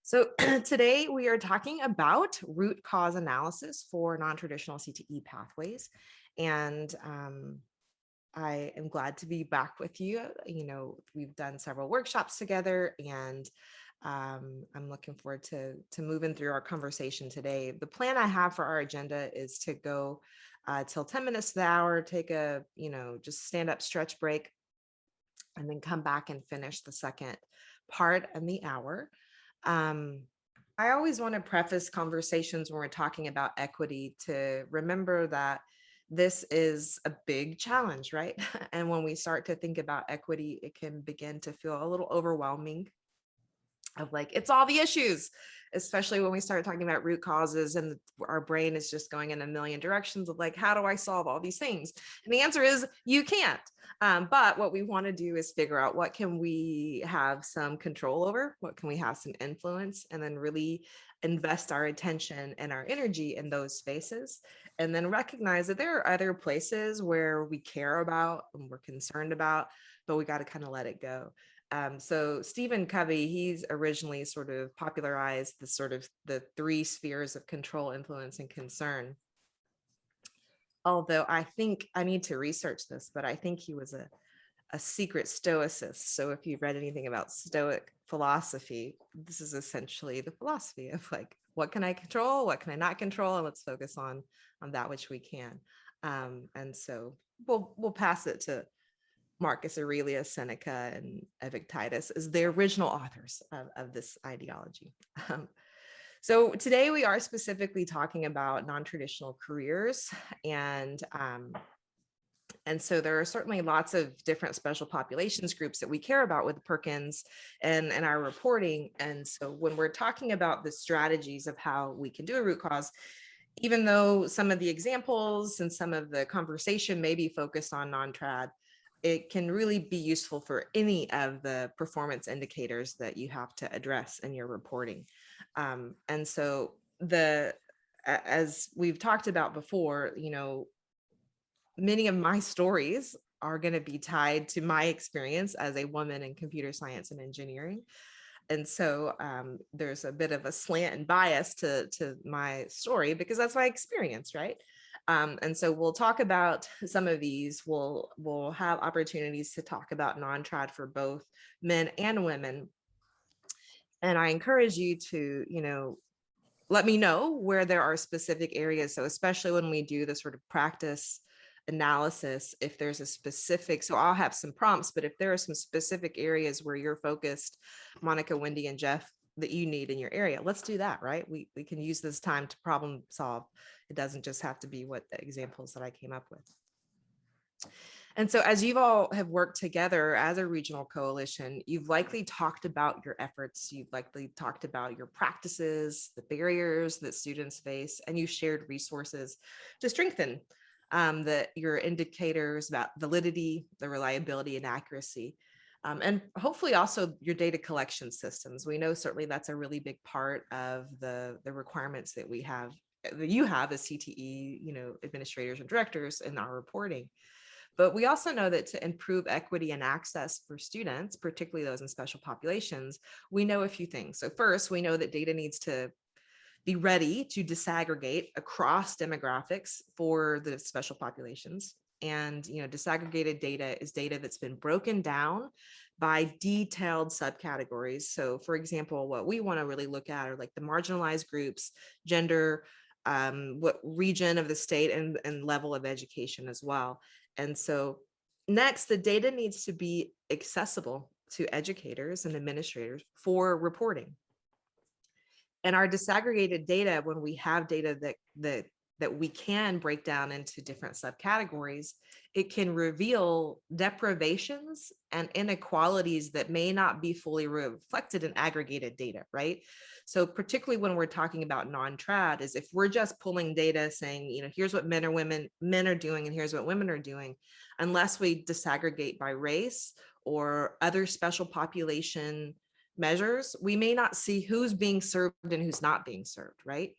So today we are talking about root cause analysis for non-traditional CTE pathways. And I am glad to be back with you. We've done several workshops together, and I'm looking forward to moving through our conversation today. The plan I have for our agenda is to go till 10 minutes to the hour, take a, just stand up, stretch break, and then come back and finish the second part in the hour. Um, I always want to preface conversations when we're talking about equity to remember that this is a big challenge, right? And when we start to think about equity, it can begin to feel a little overwhelming of like, it's all the issues, especially when we start talking about root causes and our brain is just going in a million directions of like, how do I solve all these things? And the answer is you can't. But what we want to do is figure out what can we have some control over, what can we have some influence, and then really invest our attention and our energy in those spaces. And then recognize that there are other places where we care about and we're concerned about, but we got to kind of let it go. So Stephen Covey, he's originally sort of popularized the three spheres of control, influence, and concern. Although I think I need to research this, but I think he was a secret stoicist. So if you've read anything about Stoic philosophy, this is essentially the philosophy of like, what can I control? What can I not control? And let's focus on that which we can. And so we'll pass it to Marcus Aurelius, Seneca, and Epictetus as the original authors of this ideology. So today we are specifically talking about non-traditional careers, and so there are certainly lots of different special populations groups that we care about with Perkins and our reporting. And so when we're talking about the strategies of how we can do a root cause, even though some of the examples and some of the conversation may be focused on non-trad, it can really be useful for any of the performance indicators that you have to address in your reporting. And so as we've talked about before, many of my stories are going to be tied to my experience as a woman in computer science and engineering. And so there's a bit of a slant and bias to my story because that's my experience, right? And so we'll talk about some of these. We'll have opportunities to talk about non-trad for both men and women. And I encourage you to, let me know where there are specific areas. So especially when we do the sort of practice analysis, if there's a specific, so I'll have some prompts, but if there are some specific areas where you're focused, Monica, Wendy, and Jeff, that you need in your area, let's do that, right? We can use this time to problem solve. It doesn't just have to be what the examples that I came up with. And so as you've all have worked together as a regional coalition, you've likely talked about your efforts, you've likely talked about your practices, the barriers that students face, and you've shared resources to strengthen your indicators about validity, the reliability and accuracy, and hopefully also your data collection systems. We know certainly that's a really big part of the requirements that you have as CTE, administrators and directors in our reporting. But we also know that to improve equity and access for students, particularly those in special populations, we know a few things. So first, we know that data needs to be ready to disaggregate across demographics for the special populations. And disaggregated data is data that's been broken down by detailed subcategories. So for example, what we want to really look at are like the marginalized groups, gender, what region of the state, and level of education as well. And so next, the data needs to be accessible to educators and administrators for reporting. And our disaggregated data, when we have data that we can break down into different subcategories, it can reveal deprivations and inequalities that may not be fully reflected in aggregated data, right? So particularly when we're talking about non-trad, is if we're just pulling data saying, here's what men are doing and here's what women are doing, unless we disaggregate by race or other special population measures, we may not see who's being served and who's not being served, right?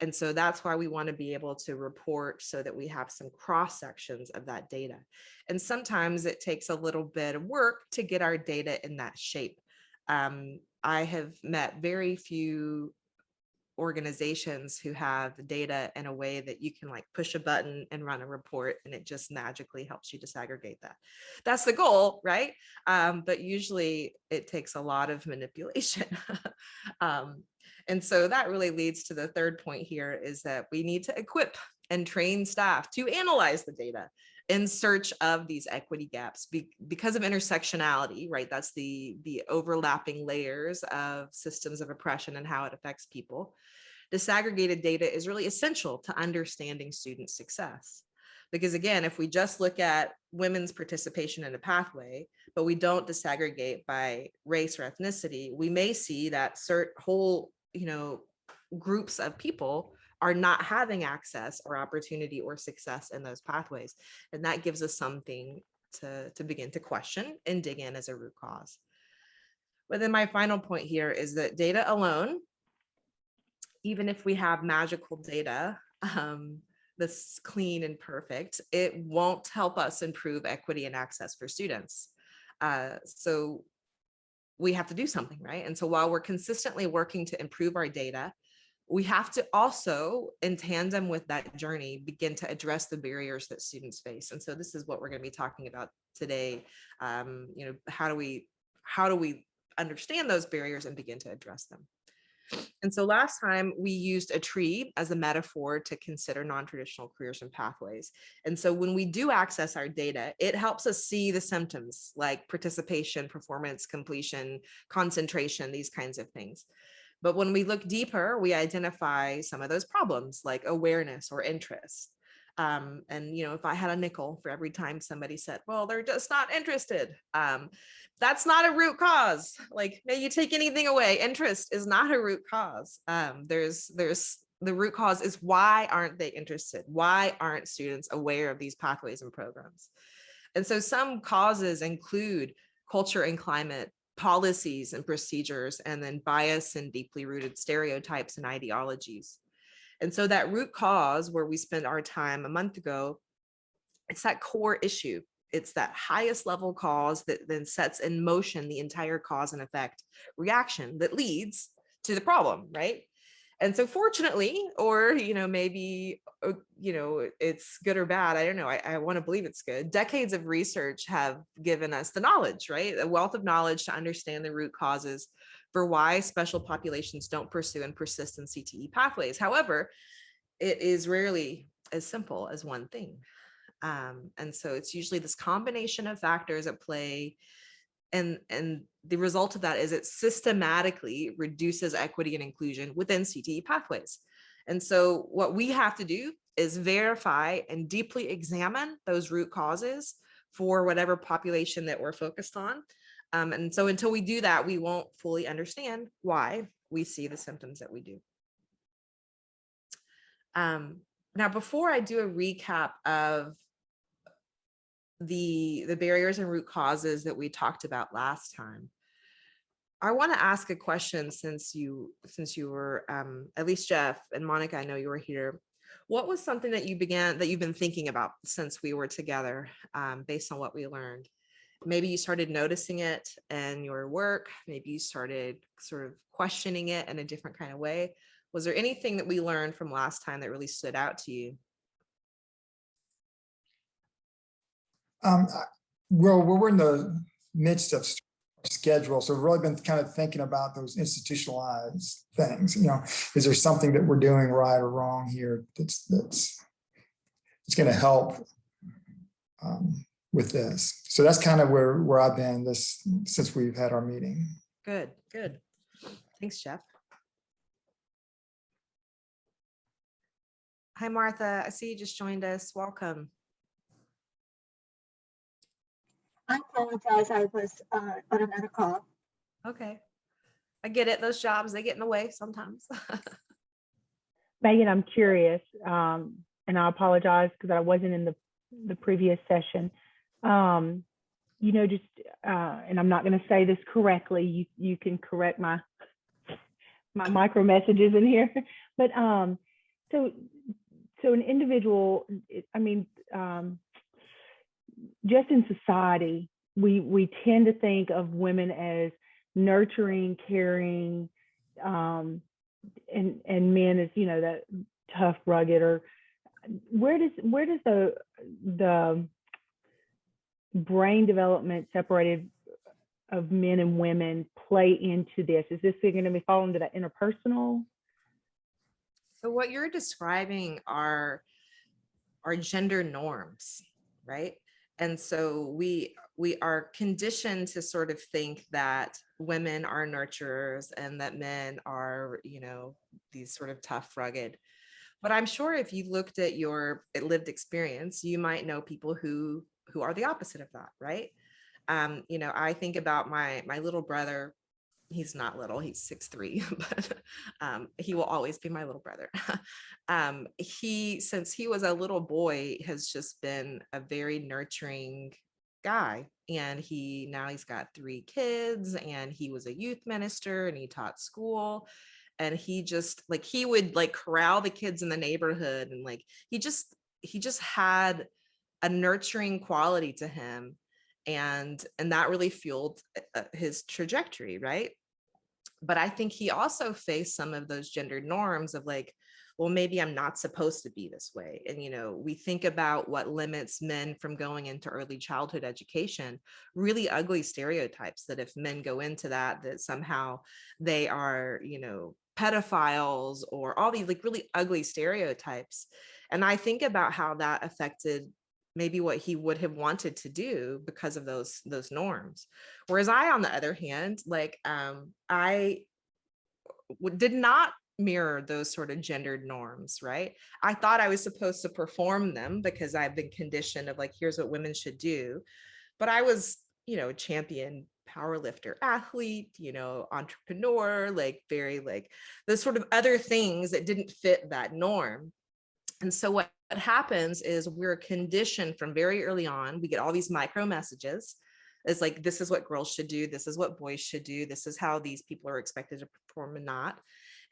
And so that's why we want to be able to report so that we have some cross sections of that data. And sometimes it takes a little bit of work to get our data in that shape. I have met very few organizations who have the data in a way that you can like push a button and run a report and it just magically helps you disaggregate that. That's the goal, right? But usually it takes a lot of manipulation. And so that really leads to the third point here, is that we need to equip and train staff to analyze the data in search of these equity gaps because of intersectionality, right? That's the overlapping layers of systems of oppression and how it affects people. Disaggregated data is really essential to understanding student success. Because again, if we just look at women's participation in a pathway, but we don't disaggregate by race or ethnicity, we may see that whole, groups of people are not having access or opportunity or success in those pathways. And that gives us something to begin to question and dig in as a root cause. But then my final point here is that data alone, even if we have magical data that's clean and perfect, it won't help us improve equity and access for students. So we have to do something, right? And so while we're consistently working to improve our data, we have to also, in tandem with that journey, begin to address the barriers that students face. And so this is what we're going to be talking about today. How do we understand those barriers and begin to address them? And so last time we used a tree as a metaphor to consider non-traditional careers and pathways. And so when we do access our data, it helps us see the symptoms like participation, performance, completion, concentration, these kinds of things. But when we look deeper, we identify some of those problems like awareness or interest. And if I had a nickel for every time somebody said, well, they're just not interested, that's not a root cause. Like, may you take anything away, interest is not a root cause. There's the root cause is, why aren't they interested? Why aren't students aware of these pathways and programs? And so some causes include culture and climate, policies and procedures, and then bias and deeply rooted stereotypes and ideologies. And so that root cause, where we spent our time a month ago, it's that core issue. It's that highest level cause that then sets in motion the entire cause and effect reaction that leads to the problem, right? And so fortunately, or, maybe, it's good or bad, I don't know, I want to believe it's good. Decades of research have given us the knowledge, right? A wealth of knowledge to understand the root causes for why special populations don't pursue and persist in CTE pathways. However, it is rarely as simple as one thing. And so it's usually this combination of factors at play. And the result of that is it systematically reduces equity and inclusion within CTE pathways. And so what we have to do is verify and deeply examine those root causes for whatever population that we're focused on. And so until we do that, we won't fully understand why we see the symptoms that we do. Now, before I do a recap of the barriers and root causes that we talked about last time, I want to ask a question, since you were, at least Jeff and Monica, I know you were here. What was something that you've been thinking about since we were together, based on what we learned? Maybe you started noticing it in your work. Maybe you started sort of questioning it in a different kind of way. Was there anything that we learned from last time that really stood out to you? Well, we're in the midst of schedule, so we've really been kind of thinking about those institutionalized things. Is there something that we're doing right or wrong here that's going to help with this? So that's kind of where I've been since we've had our meeting. Good. Thanks, Jeff. Hi, Martha. I see you just joined us. Welcome. I apologize. I was on another call. Okay. I get it. Those jobs, they get in the way sometimes. Megan, I'm curious, and I apologize because I wasn't in the previous session. And I'm not going to say this correctly. You can correct my micro messages in here. But so an individual, just in society, we tend to think of women as nurturing, caring, and men as, you know, that tough, rugged, or where does the brain development separated of men and women play into this? Is this going to be fall into that interpersonal? So what you're describing are gender norms, right? And so we are conditioned to sort of think that women are nurturers and that men are, you know, these sort of tough, rugged. But I'm sure if you looked at your lived experience, you might know people who are the opposite of that, right? You know, I think about my little brother. He's not little, he's 6'3", but he will always be my little brother. Since he was a little boy, has just been a very nurturing guy. And now he's got 3 kids, and he was a youth minister, and he taught school. And he just like, he would like corral the kids in the neighborhood, and like, he just had a nurturing quality to him. And that really fueled his trajectory, right? But I think he also faced some of those gendered norms of like, well, maybe I'm not supposed to be this way. And, you know, we think about what limits men from going into early childhood education, really ugly stereotypes that if men go into that somehow they are, you know, pedophiles, or all these like really ugly stereotypes. And I think about how that affected maybe what he would have wanted to do because of those norms. Whereas I, on the other hand, like I did not mirror those sort of gendered norms, right? I thought I was supposed to perform them because I've been conditioned of like, here's what women should do. But I was, you know, a champion power lifter, athlete, you know, entrepreneur, like very like the sort of other things that didn't fit that norm. And so what happens is we're conditioned from very early on. We get all these micro messages. It's like, this is what girls should do. This is what boys should do. This is how these people are expected to perform and not.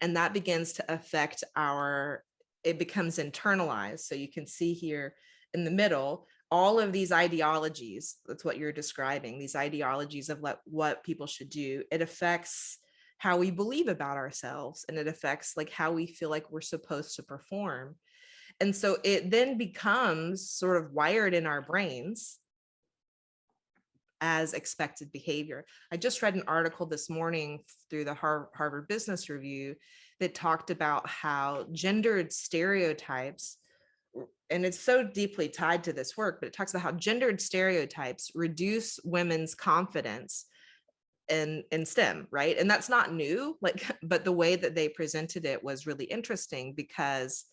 And that begins to affect it becomes internalized. So you can see here in the middle, all of these ideologies, that's what you're describing, these ideologies of what people should do. It affects how we believe about ourselves, and it affects like how we feel like we're supposed to perform. And so it then becomes sort of wired in our brains as expected behavior. I just read an article this morning through the Harvard Business Review that talked about how gendered stereotypes, and it's so deeply tied to this work, but it talks about how gendered stereotypes reduce women's confidence in STEM, right? And that's not new, like, but the way that they presented it was really interesting, because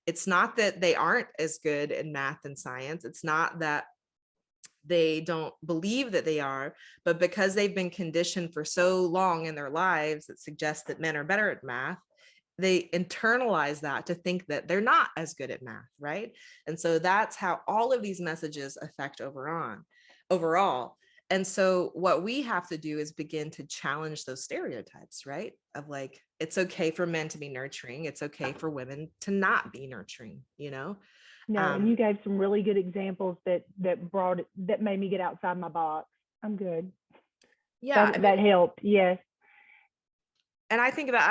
it's not that they aren't as good in math and science. It's not that they don't believe that they are, but because they've been conditioned for so long in their lives that suggests that men are better at math, they internalize that to think that they're not as good at math, right? And so that's how all of these messages affect overall. And so what we have to do is begin to challenge those stereotypes, right? Of like, it's okay for men to be nurturing. It's okay for women to not be nurturing, you know? No, and you gave some really good examples that made me get outside my box. I'm good. Yeah. That helped. Yes. And I think about,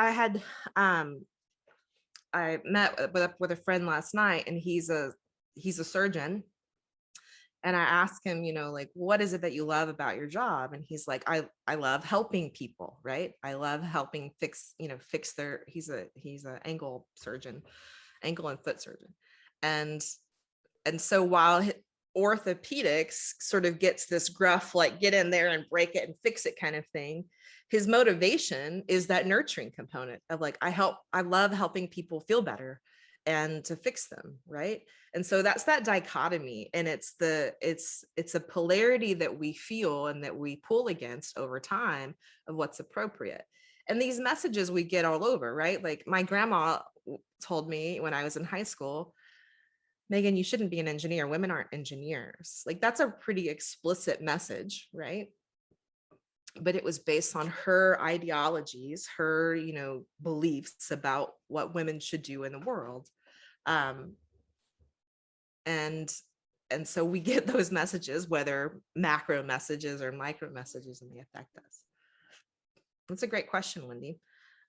I met with a friend last night, and he's a surgeon. And I asked him, you know, like, what is it that you love about your job? And he's like, I love helping people, right? I love helping fix their, he's a ankle and foot surgeon. And so while orthopedics sort of gets this gruff, like, get in there and break it and fix it kind of thing, his motivation is that nurturing component of like, I love helping people feel better and to fix them, right? And so that's that dichotomy, and it's a polarity that we feel and that we pull against over time of what's appropriate. And these messages we get all over, right? Like, my grandma told me when I was in high school, Megan, you shouldn't be an engineer. Women aren't engineers. Like, that's a pretty explicit message, right? But it was based on her ideologies, her, you know, beliefs about what women should do in the world. And so we get those messages, whether macro messages or micro messages, and they affect us. That's a great question, Wendy.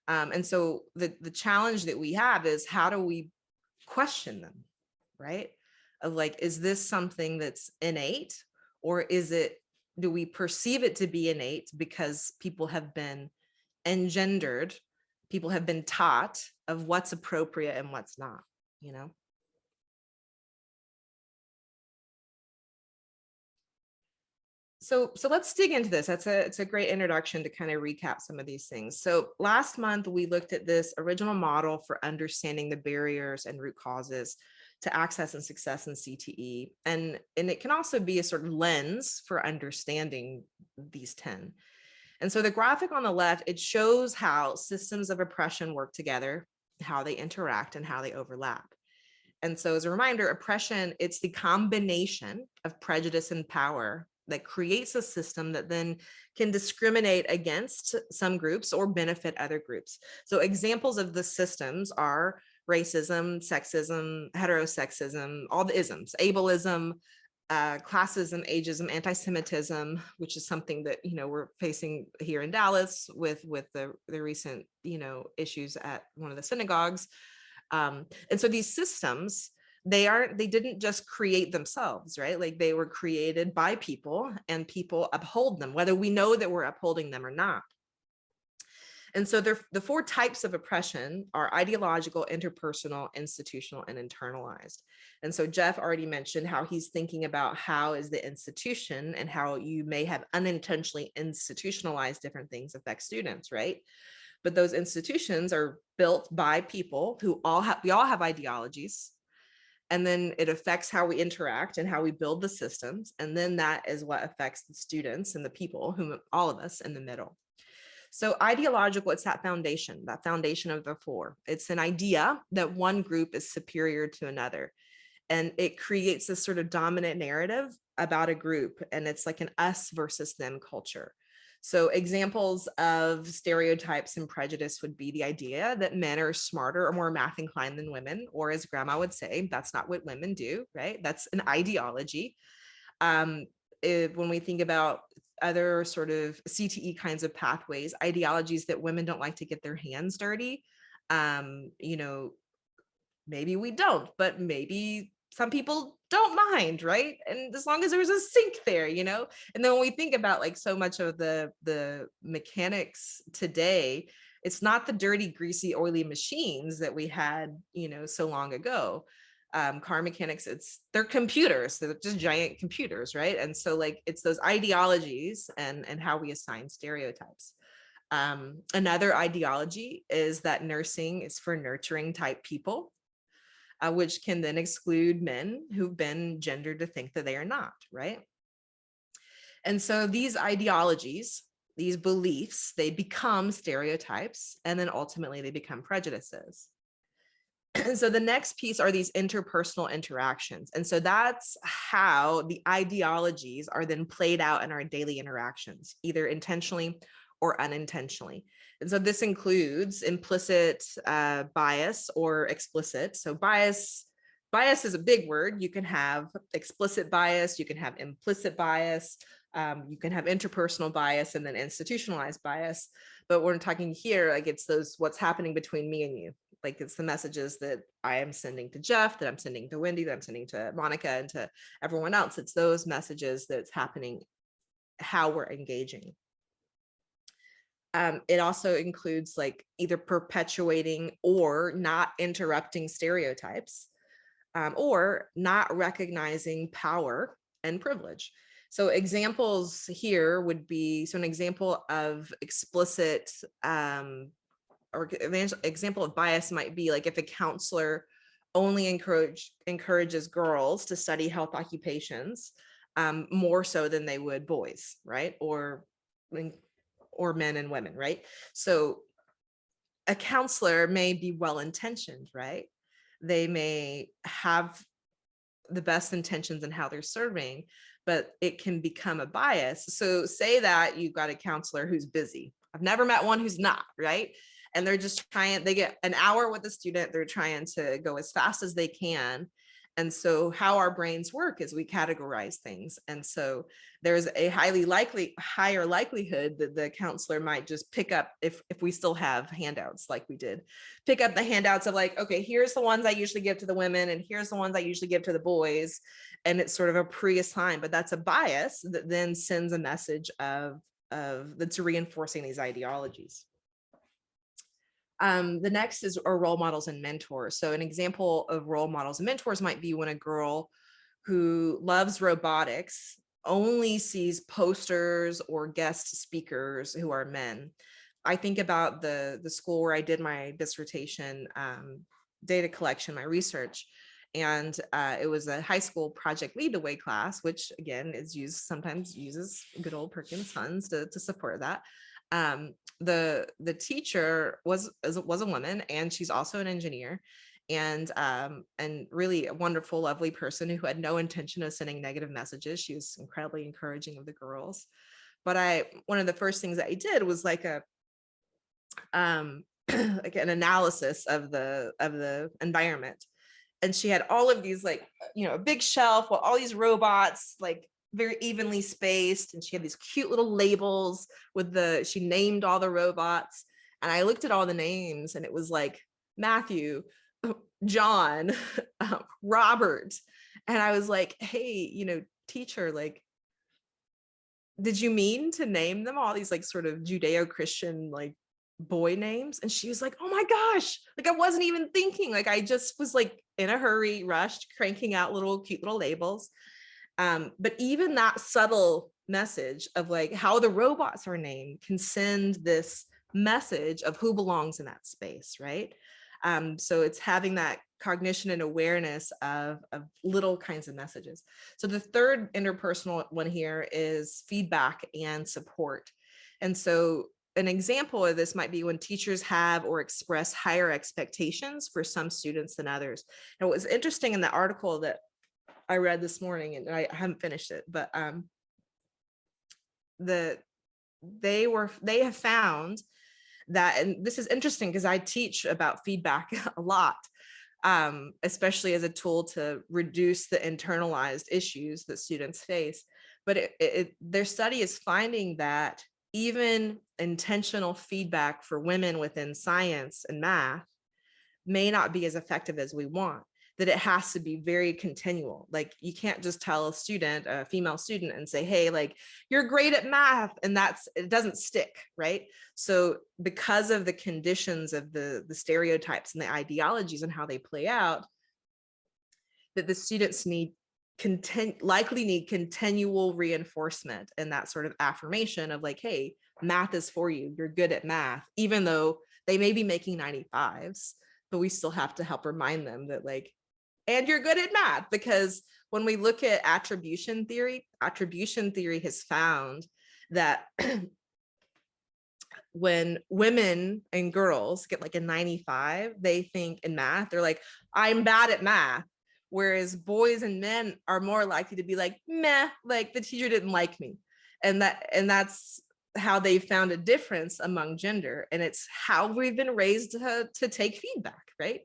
And so the challenge that we have is, how do we question them, right? Of like, is this something that's innate, or do we perceive it to be innate because people have been engendered, people have been taught of what's appropriate and what's not, you know? So let's dig into this. It's a great introduction to kind of recap some of these things. So last month we looked at this original model for understanding the barriers and root causes to access and success in CTE. And it can also be a sort of lens for understanding these 10. And so the graphic on the left, it shows how systems of oppression work together, how they interact, and how they overlap. And so as a reminder, oppression, it's the combination of prejudice and power that creates a system that then can discriminate against some groups or benefit other groups. So examples of the systems are racism, sexism, heterosexism, all the isms, ableism, classism, ageism, anti-Semitism, which is something that, you know, we're facing here in Dallas with the recent, you know, issues at one of the synagogues. And so these systems, they didn't just create themselves, right? Like they were created by people, and people uphold them, whether we know that we're upholding them or not. And so the 4 types of oppression are ideological, interpersonal, institutional, and internalized. And so Jeff already mentioned how he's thinking about how is the institution and how you may have unintentionally institutionalized different things affect students, right? But those institutions are built by people who we all have ideologies. And then it affects how we interact and how we build the systems. And then that is what affects the students and the people, whom all of us in the middle. So ideological, it's that foundation of the 4. It's an idea that one group is superior to another. And it creates this sort of dominant narrative about a group. And it's like an us versus them culture. So examples of stereotypes and prejudice would be the idea that men are smarter or more math inclined than women, or as grandma would say, that's not what women do, right? That's an ideology. When we think about other sort of CTE kinds of pathways, ideologies that women don't like to get their hands dirty, you know, maybe we don't, but maybe some people don't mind, right? And as long as there's a sink there, you know. And then when we think about like so much of the mechanics today, it's not the dirty, greasy, oily machines that we had, you know, so long ago. Car mechanics, they're computers, they're just giant computers, right? And so like it's those ideologies and how we assign stereotypes. Another ideology is that nursing is for nurturing type people, which can then exclude men who've been gendered to think that they are not, right? And so these ideologies, these beliefs, they become stereotypes, and then ultimately they become prejudices. And so the next piece are these interpersonal interactions. And so that's how the ideologies are then played out in our daily interactions, either intentionally or unintentionally. And so this includes implicit bias or explicit. So bias is a big word. You can have explicit bias, you can have implicit bias, you can have interpersonal bias, and then institutionalized bias. But we're talking here, like it's what's happening between me and you. Like it's the messages that I am sending to Jeff, that I'm sending to Wendy, that I'm sending to Monica, and to everyone else. It's those messages that's happening, how we're engaging. It also includes like either perpetuating or not interrupting stereotypes, or not recognizing power and privilege. So examples here would be, so an example of explicit or example of bias might be like if a counselor only encourages girls to study health occupations more so than they would boys, right? Or men and women, right? So a counselor may be well-intentioned, right? They may have the best intentions in how they're serving, but it can become a bias. So say that you've got a counselor who's busy. I've never met one who's not, right? And they're just they get an hour with the student, they're trying to go as fast as they can. And so how our brains work is we categorize things. And so there's a higher likelihood that the counselor might just pick up, if we still have handouts like we did, pick up the handouts of like, okay, here's the ones I usually give to the women and here's the ones I usually give to the boys. And it's sort of a pre-assigned, but that's a bias that then sends a message of that's reinforcing these ideologies. The next is our role models and mentors. So an example of role models and mentors might be when a girl who loves robotics only sees posters or guest speakers who are men. I think about the school where I did my dissertation, data collection, my research, and it was a high school project lead the way class, which again is sometimes uses good old Perkins funds to support that. The teacher was a woman, and she's also an engineer, and really a wonderful, lovely person who had no intention of sending negative messages. She was incredibly encouraging of the girls. But one of the first things that I did was like like an analysis of the environment. And she had all of these, like, a big shelf with all these robots, like very evenly spaced. And she had these cute little labels she named all the robots. And I looked at all the names and it was like Matthew, John, Robert. And I was like, hey, teacher, like, did you mean to name them all these like sort of Judeo-Christian like boy names? And she was like, oh my gosh, like I wasn't even thinking, like I just was like in a hurry, rushed, cranking out cute little labels. But even that subtle message of like how the robots are named can send this message of who belongs in that space, right? So it's having that cognition and awareness of little kinds of messages. So the third interpersonal one here is feedback and support. And so an example of this might be when teachers have or express higher expectations for some students than others. And what was interesting in the article that I read this morning, and I haven't finished it, but they have found that, and this is interesting because I teach about feedback a lot, especially as a tool to reduce the internalized issues that students face. But their study is finding that even intentional feedback for women within science and math may not be as effective as we want, that it has to be very continual. Like you can't just tell a female student and say, hey, like you're great at math, and it doesn't stick, right? So because of the conditions of the stereotypes and the ideologies and how they play out, that the students likely need continual reinforcement and that sort of affirmation of like, hey, math is for you, you're good at math, even though they may be making 95s, but we still have to help remind them that like, and you're good at math. Because when we look at attribution theory has found that when women and girls get like a 95, they think in math, they're like, I'm bad at math. Whereas boys and men are more likely to be like, meh, like the teacher didn't like me. And that's how they found a difference among gender. And it's how we've been raised to take feedback, right?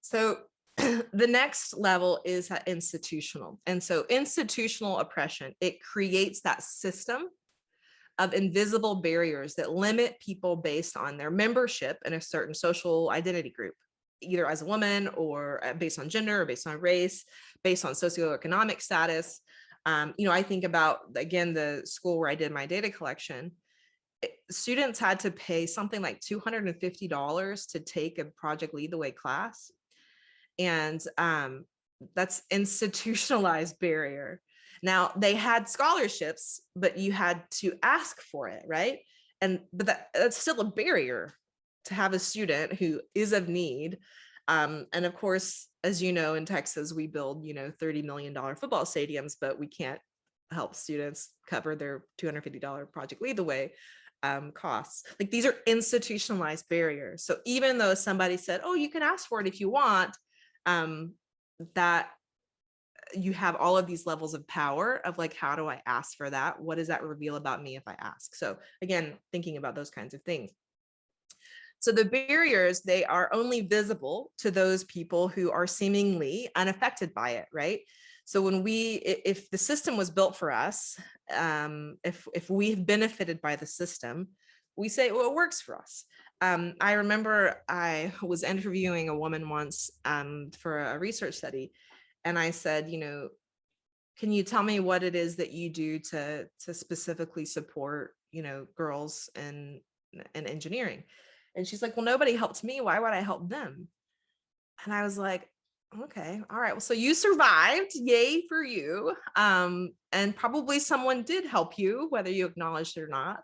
So the next level is institutional. And so institutional oppression, it creates that system of invisible barriers that limit people based on their membership in a certain social identity group, either as a woman or based on gender or based on race, based on socioeconomic status. I think about, again, the school where I did my data collection. Students had to pay something like $250 to take a Project Lead the Way class. And that's institutionalized barrier. Now they had scholarships, but you had to ask for it, right? But that's still a barrier to have a student who is of need. And of course, as you know, in Texas, we build, $30 million football stadiums, but we can't help students cover their $250 Project Lead the Way costs. Like these are institutionalized barriers. So even though somebody said, oh, you can ask for it if you want, that you have all of these levels of power of like, how do I ask for that? What does that reveal about me if I ask? So again, thinking about those kinds of things. So the barriers, they are only visible to those people who are seemingly unaffected by it, right? So when if the system was built for us, if we've benefited by the system, we say, well, it works for us. I remember I was interviewing a woman once for a research study, and I said, can you tell me what it is that you do to specifically support, girls in engineering? And she's like, well, nobody helped me. Why would I help them? And I was like, okay, all right. Well, so you survived, yay for you. And probably someone did help you, whether you acknowledged it or not.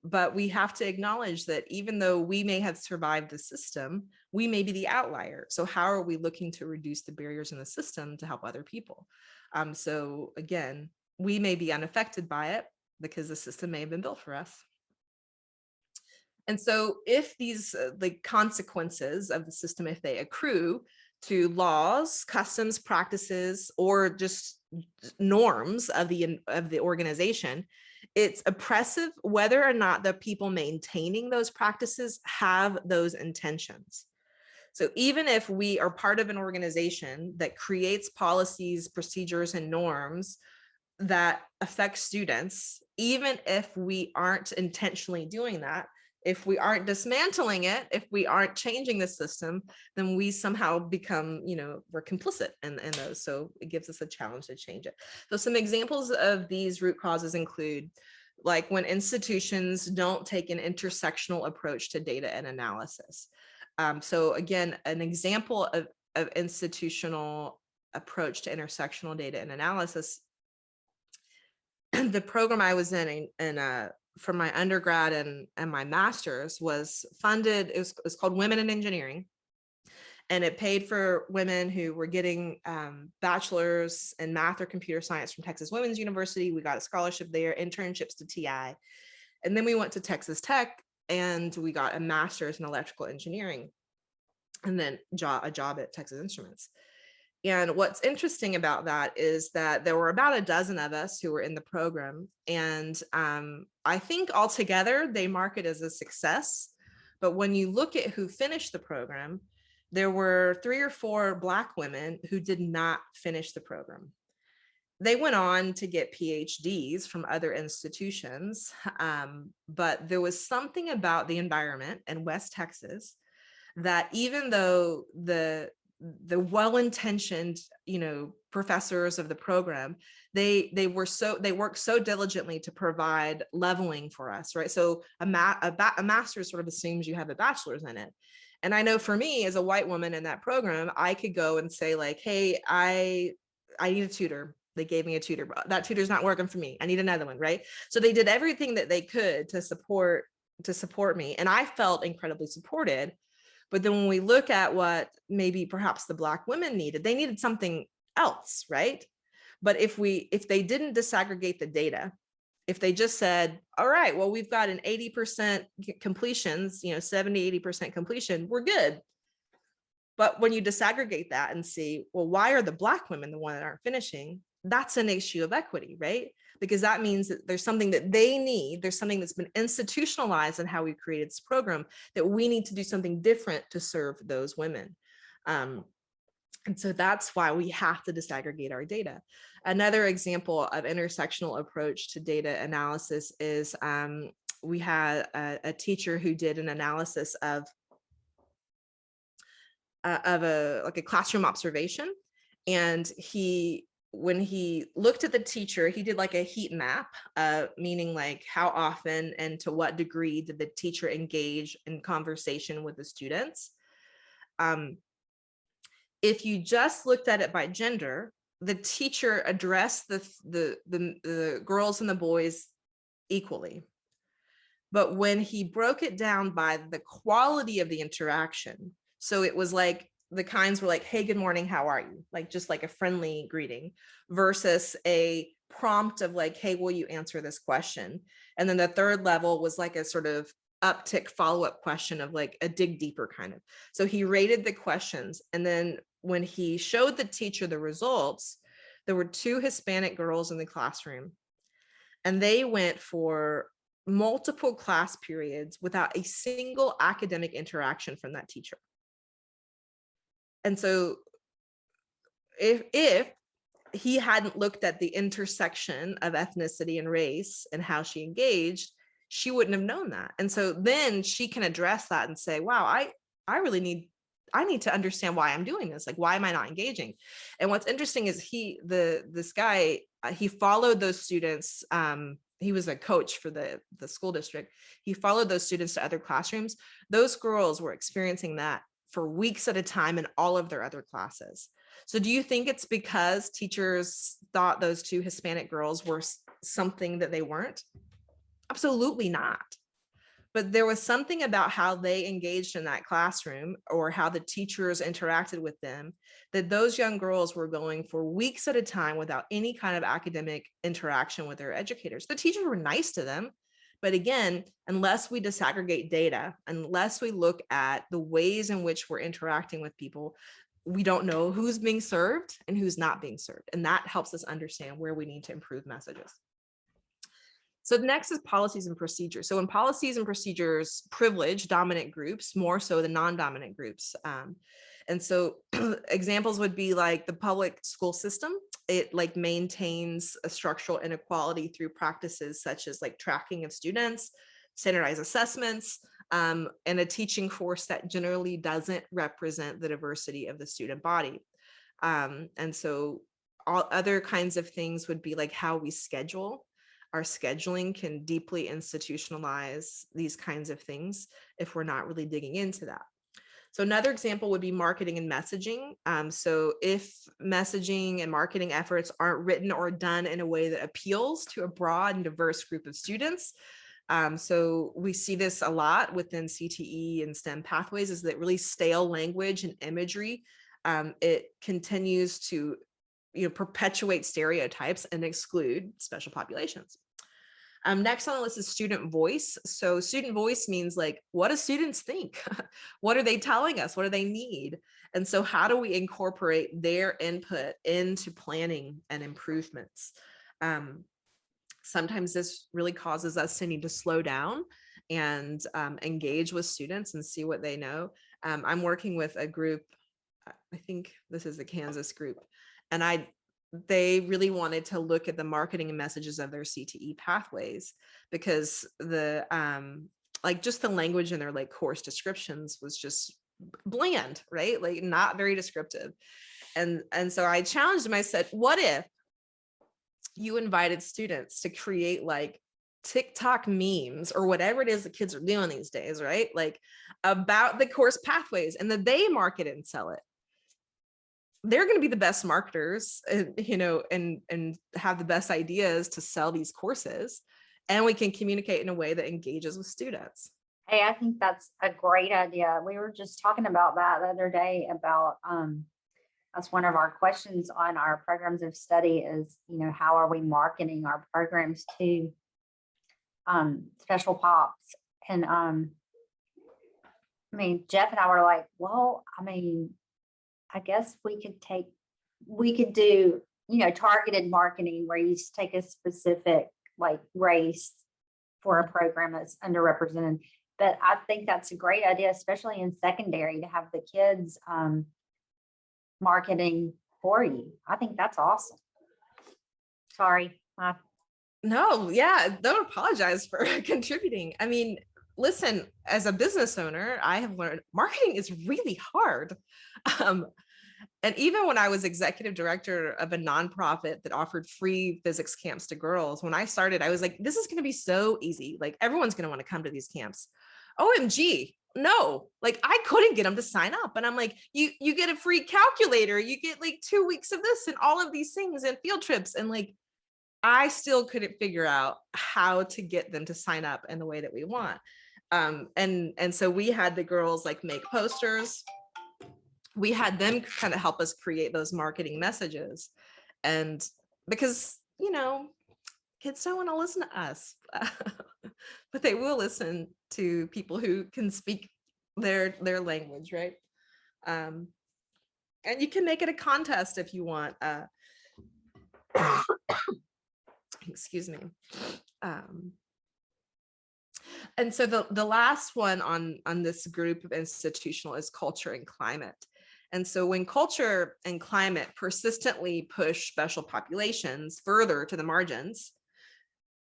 But we have to acknowledge that even though we may have survived the system, we may be the outlier. So how are we looking to reduce the barriers in the system to help other people? So again, we may be unaffected by it because the system may have been built for us. And so if these the consequences of the system, if they accrue to laws, customs, practices, or just norms of the organization, it's oppressive whether or not the people maintaining those practices have those intentions. So even if we are part of an organization that creates policies, procedures, and norms that affect students, even if we aren't intentionally doing that, if we aren't dismantling it, if we aren't changing the system, then we somehow become, we're complicit in those. So it gives us a challenge to change it. So some examples of these root causes include like when institutions don't take an intersectional approach to data and analysis. So again, an example of institutional approach to intersectional data and analysis, the program I was in for my undergrad and my master's was funded. It was called Women in Engineering. And it paid for women who were getting bachelor's in math or computer science from Texas Women's University. We got a scholarship there, internships to TI. And then we went to Texas Tech and we got a master's in electrical engineering and then a job at Texas Instruments. And what's interesting about that is that there were about a dozen of us who were in the program. And I think altogether they mark it as a success. But when you look at who finished the program, there were 3 or 4 Black women who did not finish the program. They went on to get PhDs from other institutions. But there was something about the environment in West Texas that even though the well-intentioned, professors of the program, they worked so diligently to provide leveling for us, right? So a master's sort of assumes you have a bachelor's in it. And I know for me as a white woman in that program, I could go and say like, hey, I need a tutor. They gave me a tutor, but that tutor's not working for me. I need another one, right? So they did everything that they could to support me. And I felt incredibly supported. But then when we look at what maybe perhaps the Black women needed, they needed something else, right? But if they didn't disaggregate the data, if they just said, all right, well, we've got an 80% completions, 70, 80% completion, we're good. But when you disaggregate that and see, well, why are the Black women the one that aren't finishing? That's an issue of equity, right? Because that means that there's something that they need. There's something that's been institutionalized in how we created this program that we need to do something different to serve those women. And so that's why we have to disaggregate our data. Another example of intersectional approach to data analysis is we had a teacher who did an analysis of a classroom observation. And when he looked at the teacher, he did like a heat map, meaning like how often and to what degree did the teacher engage in conversation with the students. If you just looked at it by gender, the teacher addressed the girls and the boys equally. But when he broke it down by the quality of the interaction, so it was like the kinds were like, hey, good morning, how are you? Like just like a friendly greeting versus a prompt of like, hey, will you answer this question? And then the third level was like a sort of uptick follow-up question of like a dig deeper kind of. So he rated the questions. And then when he showed the teacher the results, there were 2 Hispanic girls in the classroom and they went for multiple class periods without a single academic interaction from that teacher. And so if he hadn't looked at the intersection of ethnicity and race and how she engaged, she wouldn't have known that. And so then she can address that and say, wow, I really need to understand why I'm doing this. Like, why am I not engaging? And what's interesting is this guy, he followed those students. He was a coach for the school district. He followed those students to other classrooms. Those girls were experiencing that for weeks at a time in all of their other classes. So do you think it's because teachers thought those two Hispanic girls were something that they weren't? Absolutely not. But there was something about how they engaged in that classroom or how the teachers interacted with them, that those young girls were going for weeks at a time without any kind of academic interaction with their educators. The teachers were nice to them. But again, unless we disaggregate data, unless we look at the ways in which we're interacting with people, we don't know who's being served and who's not being served. And that helps us understand where we need to improve messages. So the next is policies and procedures. So in policies and procedures, privilege dominant groups more so than non-dominant groups. And so examples would be like the public school system. It like maintains a structural inequality through practices such as like tracking of students, standardized assessments, and a teaching force that generally doesn't represent the diversity of the student body. And so all other kinds of things would be like how we schedule. Our scheduling can deeply institutionalize these kinds of things if we're not really digging into that. So another example would be marketing and messaging. So if messaging and marketing efforts aren't written or done in a way that appeals to a broad and diverse group of students, so we see this a lot within CTE and STEM pathways, is that really stale language and imagery, it continues to perpetuate stereotypes and exclude special populations. Next on the list is student voice. So student voice means like, what do students think? What are they telling us? What do they need? And so how do we incorporate their input into planning and improvements? Sometimes this really causes us to need to slow down and engage with students and see what they know. I'm working with a group, I think this is the Kansas group, and they really wanted to look at the marketing and messages of their CTE pathways, because the like just the language in their like course descriptions was just bland, right? Like not very descriptive. And so I challenged them. I said, what if you invited students to create like TikTok memes or whatever it is the kids are doing these days, right? Like about the course pathways, and that they market it and sell it. They're going to be the best marketers, and have the best ideas to sell these courses. And we can communicate in a way that engages with students. Hey, I think that's a great idea. We were just talking about that the other day about, that's one of our questions on our programs of study is, how are we marketing our programs to special pops? And Jeff and I were like, well, I guess we could do, targeted marketing where you just take a specific like race for a program that's underrepresented. But I think that's a great idea, especially in secondary, to have the kids marketing for you. I think that's awesome. Sorry. No, yeah, don't apologize for contributing. Listen, as a business owner, I have learned marketing is really hard. And even when I was executive director of a nonprofit that offered free physics camps to girls, when I started, I was like, this is going to be so easy. Like everyone's going to want to come to these camps. OMG, no, like I couldn't get them to sign up. And I'm like, you get a free calculator, you get like 2 weeks of this and all of these things and field trips. And like, I still couldn't figure out how to get them to sign up in the way that we want. And so we had the girls like make posters. We had them kind of help us create those marketing messages. And because, kids don't want to listen to us, but they will listen to people who can speak their language, right? And you can make it a contest if you want. Excuse me. And so the last one on this group of institutional is culture and climate. And so when culture and climate persistently push special populations further to the margins,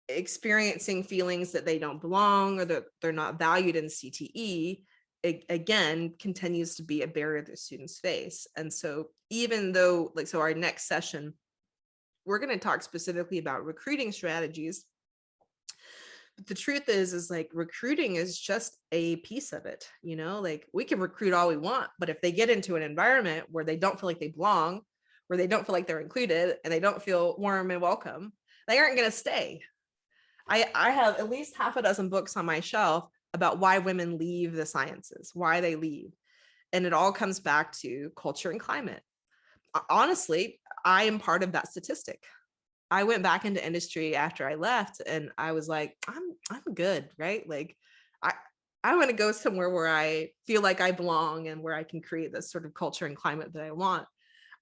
experiencing feelings that they don't belong or that they're not valued in CTE, again, continues to be a barrier that students face. And so even though, like, so our next session, we're going to talk specifically about recruiting strategies. But the truth is like recruiting is just a piece of it. You know, like we can recruit all we want, but if they get into an environment where they don't feel like they belong, where they don't feel like they're included and they don't feel warm and welcome, they aren't going to stay. I have at least half a dozen books on my shelf about why women leave the sciences, why they leave. And it all comes back to culture and climate. Honestly, I am part of that statistic. I went back into industry after I left and I was like, I'm good, right? Like I want to go somewhere where I feel like I belong and where I can create this sort of culture and climate that I want.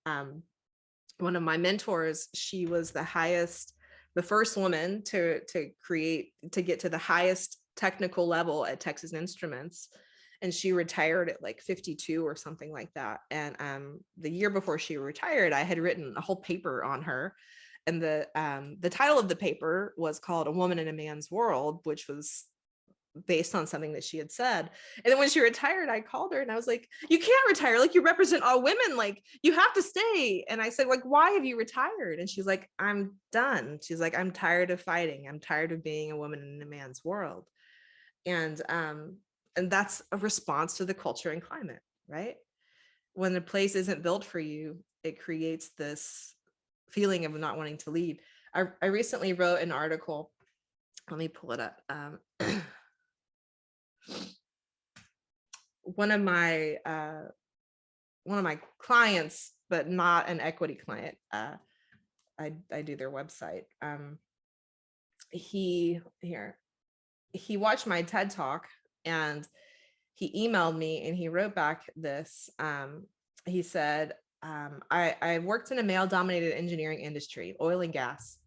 One of my mentors, she was the first woman to get to the highest technical level at Texas Instruments. And she retired at like 52 or something like that. And the year before she retired, I had written a whole paper on her. And the title of the paper was called A Woman in a Man's World, which was based on something that she had said. And then when she retired, I called her and I was like, you can't retire. Like you represent all women. Like you have to stay. And I said, like, why have you retired? And she's like, I'm done. She's like, I'm tired of fighting. I'm tired of being a woman in a man's world. And that's a response to the culture and climate, right? When the place isn't built for you, it creates this feeling of not wanting to leave. I recently wrote an article. Let me pull it up. One of my clients, but not an equity client, I do their website. He watched my TED Talk and he emailed me and he wrote back this. He said, I worked in a male-dominated engineering industry, oil and gas.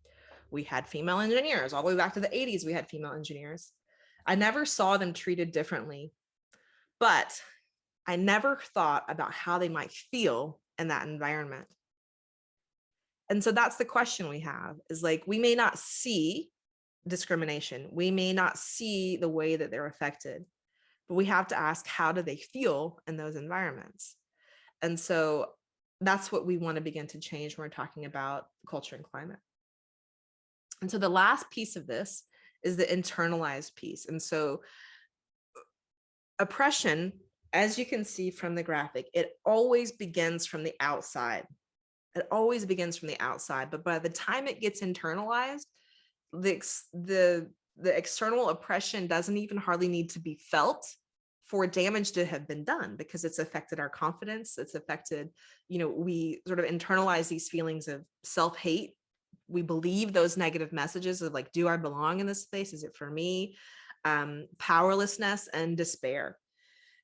We had female engineers. All the way back to the 80s, we had female engineers. I never saw them treated differently, but I never thought about how they might feel in that environment. And so that's the question we have, is like, we may not see discrimination. We may not see the way that they're affected, but we have to ask, how do they feel in those environments? And so that's what we want to begin to change when we're talking about culture and climate. And so the last piece of this is the internalized piece. And so oppression, as you can see from the graphic, it always begins from the outside. It always begins from the outside. But by the time it gets internalized, the external oppression doesn't even hardly need to be felt for damage to have been done, because it's affected our confidence. It's affected, we sort of internalize these feelings of self-hate. We believe those negative messages of like, do I belong in this space? Is it for me? Powerlessness and despair.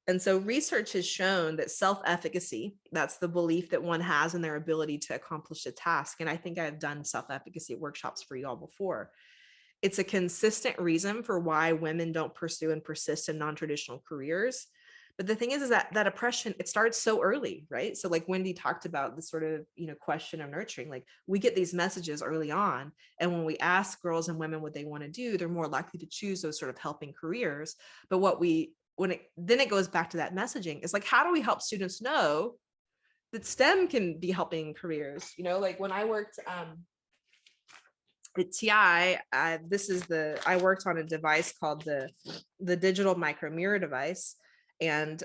And so research has shown that self-efficacy, that's the belief that one has in their ability to accomplish a task. And I think I've done self-efficacy workshops for you all before. It's a consistent reason for why women don't pursue and persist in non-traditional careers. But the thing is that oppression, it starts so early, right? So like Wendy talked about the sort of, question of nurturing, like we get these messages early on. And when we ask girls and women what they want to do, they're more likely to choose those sort of helping careers. But then it goes back to that messaging. It's like, how do we help students know that STEM can be helping careers? Like when I worked at TI, I worked on a device called the digital micromirror device. And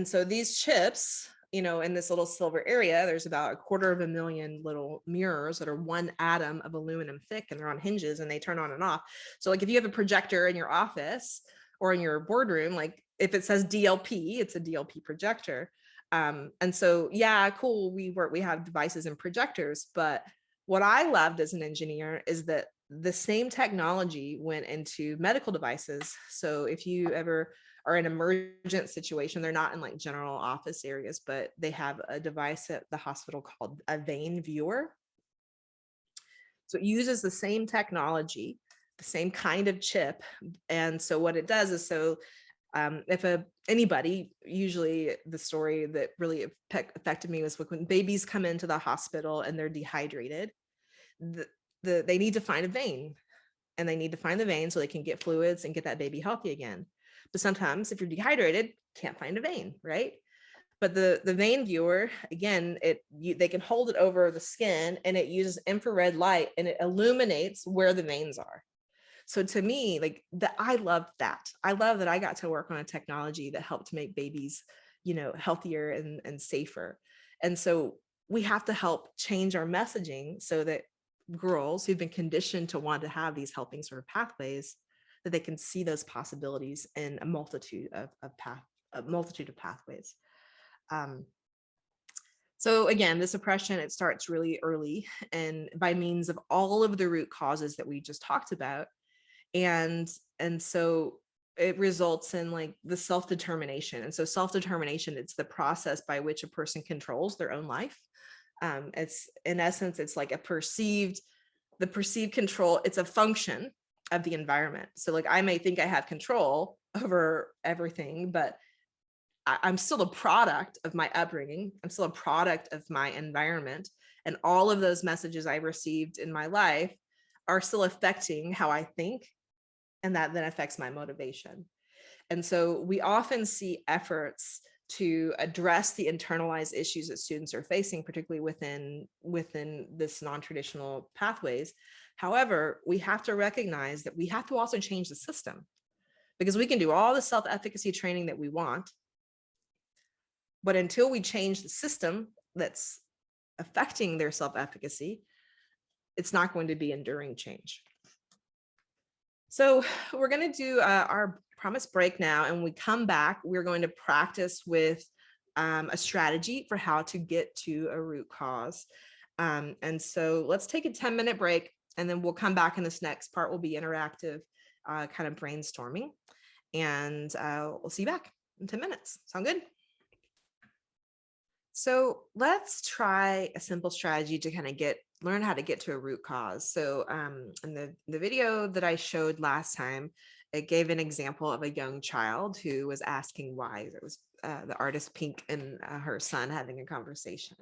so these chips, in this little silver area, there's about 250,000 little mirrors that are 1 atom of aluminum thick, and they're on hinges and they turn on and off. So like if you have a projector in your office or in your boardroom, like if it says DLP, it's a DLP projector. And so, yeah, cool. We have devices and projectors, but what I loved as an engineer is that the same technology went into medical devices. So if you ever are in an emergent situation, they're not in like general office areas, but they have a device at the hospital called a vein viewer. So it uses the same technology the same kind of chip. And so what it does is, so if anybody, usually the story that really affected me was when babies come into the hospital and they're dehydrated, they need to find a vein, and they need to find the vein so they can get fluids and get that baby healthy again. But sometimes if you're dehydrated, can't find a vein, right? But the vein viewer, again, they can hold it over the skin, and it uses infrared light, and it illuminates where the veins are. So to me, like I love that. I love that I got to work on a technology that helped make babies, healthier and safer. And so we have to help change our messaging so that girls who've been conditioned to want to have these helping sort of pathways, that they can see those possibilities in a multitude of pathways. So again, this oppression, it starts really early, and by means of all of the root causes that we just talked about. And so it results in like the self-determination. And so self-determination, it's the process by which a person controls their own life. It's in essence, it's like the perceived control. It's a function of the environment. So like I may think I have control over everything, but I'm still a product of my upbringing. I'm still a product of my environment. And all of those messages I received in my life are still affecting how I think, and that then affects my motivation. And so we often see efforts to address the internalized issues that students are facing, particularly within this non-traditional pathways. However, we have to recognize that we have to also change the system, because we can do all the self-efficacy training that we want, but until we change the system that's affecting their self-efficacy, it's not going to be enduring change. So we're going to do our promised break now, and when we come back, we're going to practice with a strategy for how to get to a root cause. And so let's take a 10-minute break, and then we'll come back, and this next part will be interactive kind of brainstorming. And we'll see you back in 10 minutes. Sound good? So let's try a simple strategy to kind of learn how to get to a root cause. So in the video that I showed last time, it gave an example of a young child who was asking why. It was the artist Pink and her son having a conversation.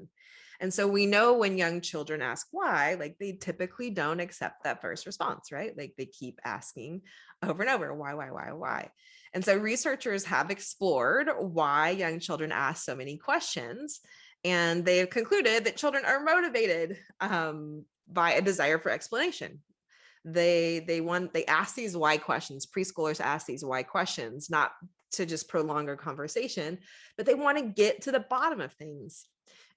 And so we know when young children ask why, like they typically don't accept that first response, right? Like they keep asking over and over, why? And so researchers have explored why young children ask so many questions, and they have concluded that children are motivated by a desire for explanation. They ask these why questions. Preschoolers ask these why questions, not to just prolong a conversation, but they want to get to the bottom of things.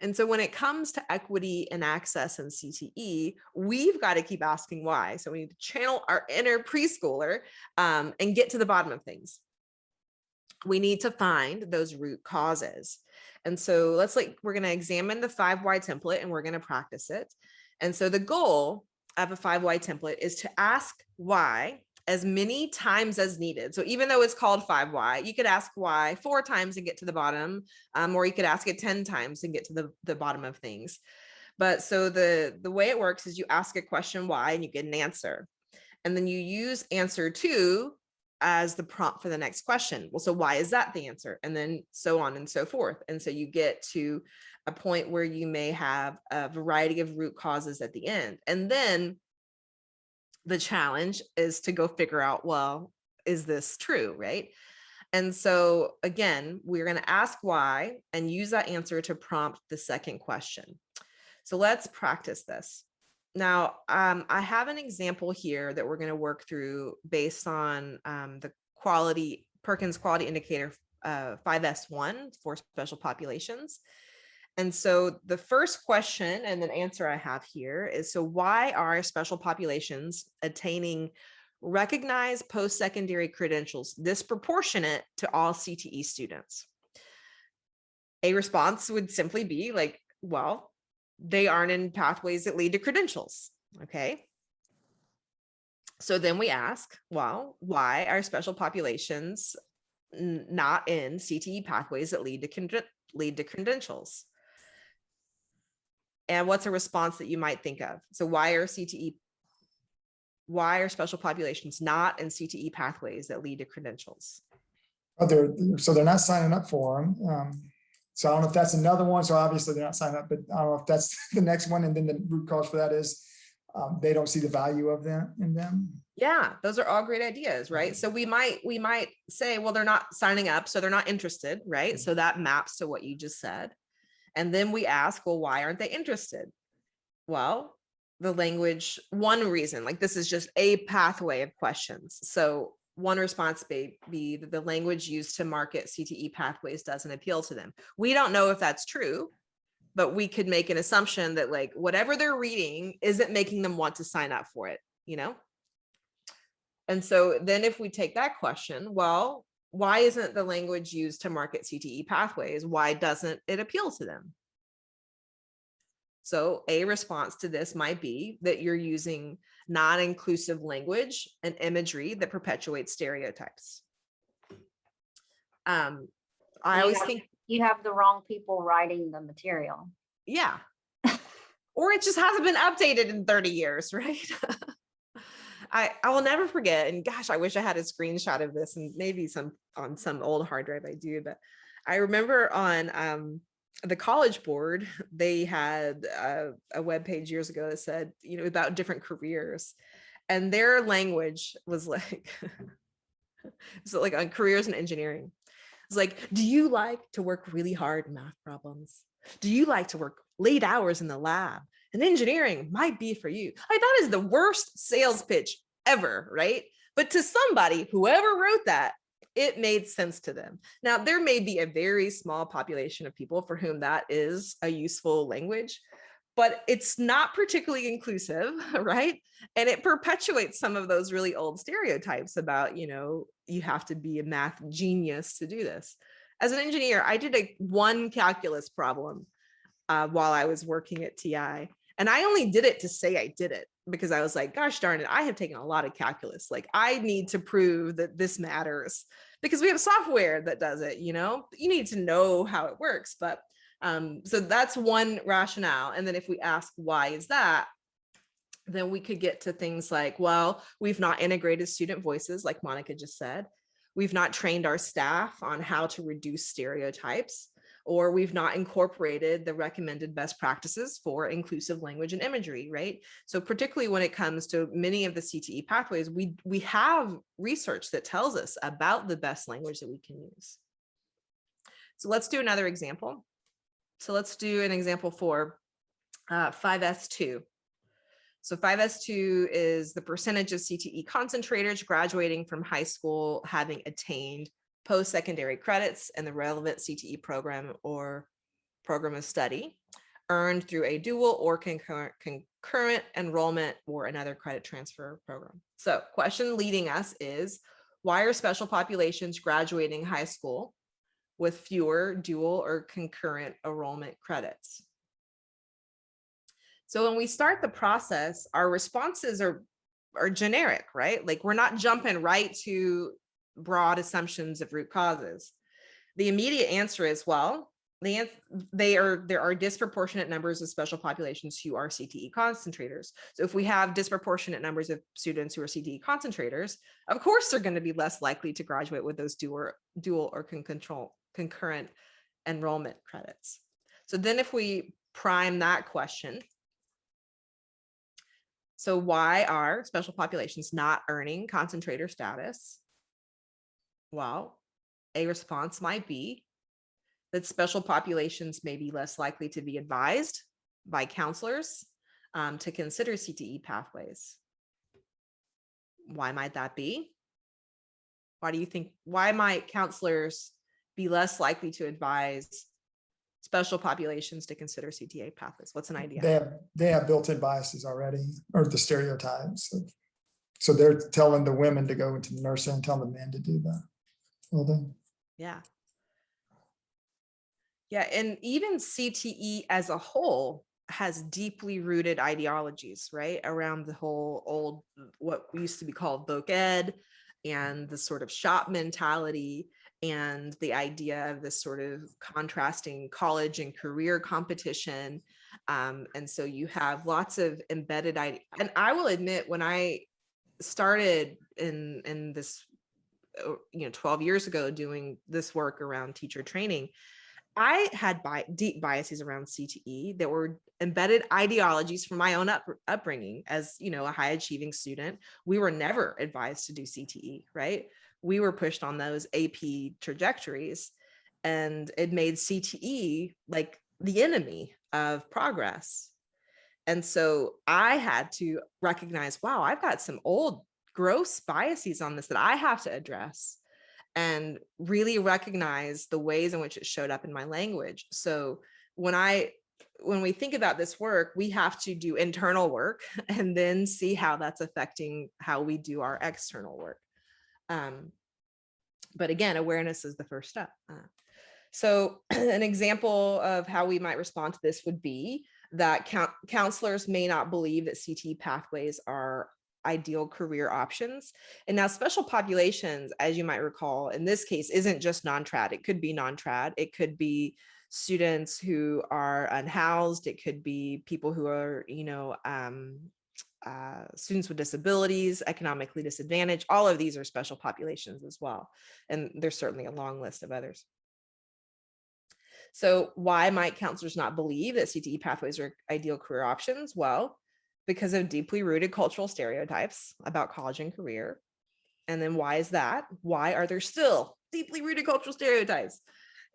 And so when it comes to equity and access and CTE, we've got to keep asking why. So we need to channel our inner preschooler and get to the bottom of things. We need to find those root causes. And so we're going to examine the 5 why template, and we're going to practice it. And so the goal of a 5 why template is to ask why as many times as needed. So even though it's called 5 why, you could ask why 4 times and get to the bottom, or you could ask it 10 times and get to the bottom of things. But so the way it works is you ask a question why, and you get an answer. And then you use answer 2 as the prompt for the next question. Well, so why is that the answer? And then so on and so forth. And so you get to a point where you may have a variety of root causes at the end. And then the challenge is to go figure out, well, is this true, right? And so again, we're going to ask why and use that answer to prompt the second question. So let's practice this. Now, I have an example here that we're going to work through based on the Perkins Quality Indicator 5S1 for special populations. And so the first question and then answer I have here is, so why are special populations attaining recognized post-secondary credentials disproportionate to all CTE students? A response would simply be like, well, they aren't in pathways that lead to credentials. Okay. So then we ask, well, why are special populations not in CTE pathways that lead to credentials? And what's a response that you might think of? So why are CTE why are special populations not in CTE pathways that lead to credentials? Oh, so they're not signing up for them. So I don't know if that's another one. So obviously they're not signing up, but I don't know if that's the next one. And then the root cause for that is they don't see the value of them in them. Yeah, those are all great ideas, right? So we might say, well, they're not signing up, so they're not interested, right? So that maps to what you just said. And then we ask, well, why aren't they interested? Well, the language, one reason, like this is just a pathway of questions. So one response may be that the language used to market CTE pathways doesn't appeal to them. We don't know if that's true, but we could make an assumption that like whatever they're reading isn't making them want to sign up for it, you know? And so then if we take that question, well, why isn't the language used to market CTE pathways? Why doesn't it appeal to them? So a response to this might be that you're using non-inclusive language and imagery that perpetuates stereotypes. I always think You have the wrong people writing the material. yeah. Or it just hasn't been updated in 30 years, right? I will never forget, and gosh, I wish I had a screenshot of this, and maybe on some old hard drive I do, but I remember on the College Board, they had a web page years ago that said, you know, about different careers, and their language was like, so like on careers in engineering, it's like, do you like to work really hard math problems? Do you like to work late hours in the lab? And engineering might be for you. Like that is the worst sales pitch ever, right? But to somebody, whoever wrote that, it made sense to them. Now, there may be a very small population of people for whom that is a useful language, but it's not particularly inclusive, right? And it perpetuates some of those really old stereotypes about, you know, you have to be a math genius to do this. As an engineer, I did one calculus problem while I was working at TI. And I only did it to say I did it because I was like, gosh darn it, I have taken a lot of calculus. Like I need to prove that this matters because we have software that does it, you know, you need to know how it works. But so that's one rationale. And then if we ask, why is that? Then we could get to things like, well, we've not integrated student voices, like Monica just said. We've not trained our staff on how to reduce stereotypes, or we've not incorporated the recommended best practices for inclusive language and imagery, right? So particularly when it comes to many of the CTE pathways, we have research that tells us about the best language that we can use. So let's do another example. So let's do an example for 5S2. So 5S2 is the percentage of CTE concentrators graduating from high school having attained post-secondary credits in the relevant CTE program or program of study earned through a dual or concurrent enrollment or another credit transfer program. So question leading us is, why are special populations graduating high school with fewer dual or concurrent enrollment credits? So when we start the process, our responses are generic, right? Like we're not jumping right to broad assumptions of root causes. The immediate answer is, well, there are disproportionate numbers of special populations who are CTE concentrators. So if we have disproportionate numbers of students who are CTE concentrators, of course they're going to be less likely to graduate with those dual or concurrent enrollment credits. So then if we prime that question, so why are special populations not earning concentrator status? Well, a response might be that special populations may be less likely to be advised by counselors to consider CTE pathways. Why might that be? Why do you think, why might counselors be less likely to advise special populations to consider CTA pathways? What's an idea? They have built-in biases already, or the stereotypes. So they're telling the women to go into nursing and telling the men to do that. Well then. Yeah. Yeah, and even CTE as a whole has deeply rooted ideologies, right? Around the whole old, what used to be called voc ed, and the sort of shop mentality, and the idea of this sort of contrasting college and career competition. And so you have lots of embedded ideas. And I will admit, when I started in this, 12 years ago, doing this work around teacher training, I had deep biases around CTE that were embedded ideologies from my own upbringing as, a high achieving student. We were never advised to do CTE, right? We were pushed on those AP trajectories, and it made CTE like the enemy of progress. And so I had to recognize, wow, I've got some old gross biases on this that I have to address, and really recognize the ways in which it showed up in my language. So when we think about this work, we have to do internal work and then see how that's affecting how we do our external work. But again, awareness is the first step. So an example of how we might respond to this would be that counselors may not believe that CTE pathways are ideal career options. And now special populations, as you might recall, in this case, isn't just non-trad. It could be non-trad. It could be students who are unhoused. It could be people who are, students with disabilities, economically disadvantaged. All of these are special populations as well. And there's certainly a long list of others. So why might counselors not believe that CTE pathways are ideal career options? Well, because of deeply rooted cultural stereotypes about college and career. And then why is that? Why are there still deeply rooted cultural stereotypes?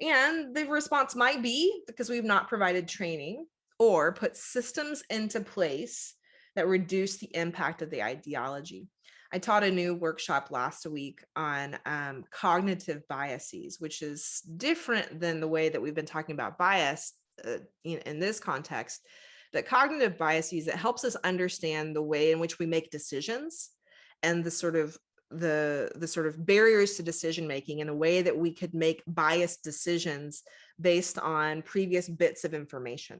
And the response might be because we've not provided training or put systems into place that reduce the impact of the ideology. I taught a new workshop last week on cognitive biases, which is different than the way that we've been talking about bias in this context. That cognitive biases, it helps us understand the way in which we make decisions and the sort of barriers to decision making in a way that we could make biased decisions based on previous bits of information.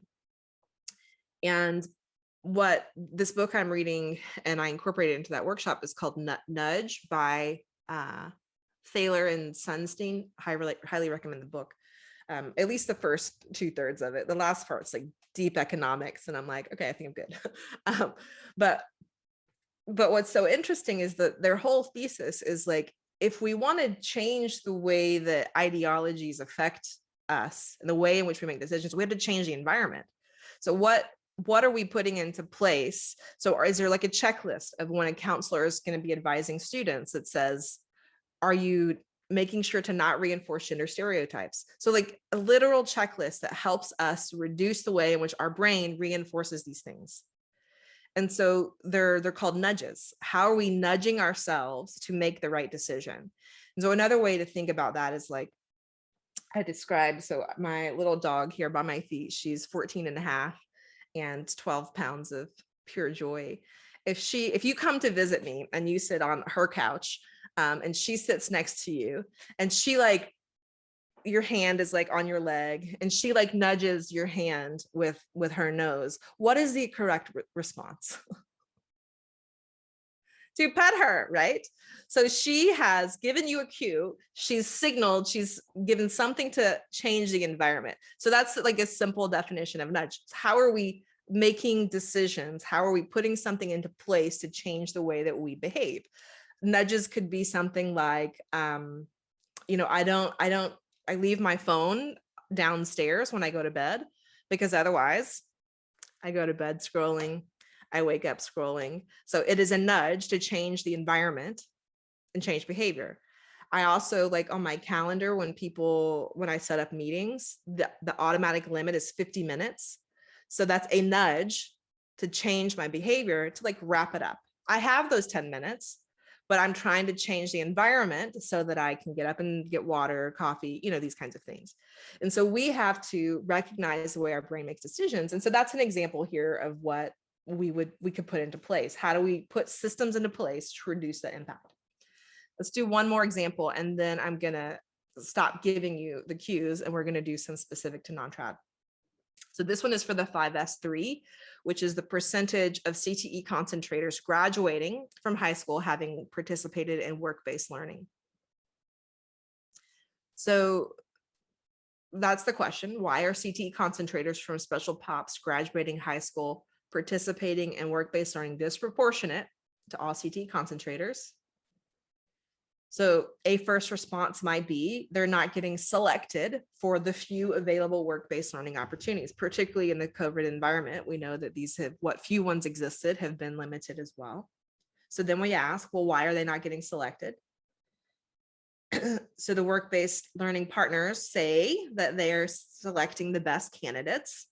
And what this book I'm reading, and I incorporated into that workshop, is called Nudge by Thaler and Sunstein. Highly recommend the book. At least the first 2/3 of it. The last part's like deep economics, and I'm like, okay, I think I'm good. But what's so interesting is that their whole thesis is like, if we want to change the way that ideologies affect us and the way in which we make decisions, we have to change the environment. So what are we putting into place? So is there like a checklist of when a counselor is going to be advising students that says, are you making sure to not reinforce gender stereotypes? So like a literal checklist that helps us reduce the way in which our brain reinforces these things. And so they're called nudges. How are we nudging ourselves to make the right decision? And so another way to think about that is like I described, so my little dog here by my feet, she's 14 and a half and 12 pounds of pure joy. If you come to visit me and you sit on her couch, and she sits next to you, and she like, your hand is like on your leg, and she like nudges your hand with her nose, what is the correct response? To pet her, right? So she has given you a cue, she's signaled, she's given something to change the environment. So that's like a simple definition of nudge. How are we making decisions? How are we putting something into place to change the way that we behave? Nudges could be something like, I leave my phone downstairs when I go to bed, because otherwise I go to bed scrolling, I wake up scrolling. So it is a nudge to change the environment and change behavior. I also, like on my calendar, when I set up meetings, the automatic limit is 50 minutes. So that's a nudge to change my behavior, to like wrap it up. I have those 10 minutes, but I'm trying to change the environment so that I can get up and get water, coffee, these kinds of things. And so we have to recognize the way our brain makes decisions. And so that's an example here of what we could put into place. How do we put systems into place to reduce the impact? Let's do one more example, and then I'm gonna stop giving you the cues, and we're gonna do some specific to non-trad. So this one is for the 5S3, which is the percentage of CTE concentrators graduating from high school having participated in work-based learning. So that's the question. Why are CTE concentrators from special POPs graduating high school participating in work-based learning disproportionate to all CTE concentrators. So a first response might be they're not getting selected for the few available work-based learning opportunities, particularly in the COVID environment. We know that these have, what few ones existed have been limited as well. So then we ask, well, why are they not getting selected? So the work-based learning partners say that they are selecting the best candidates.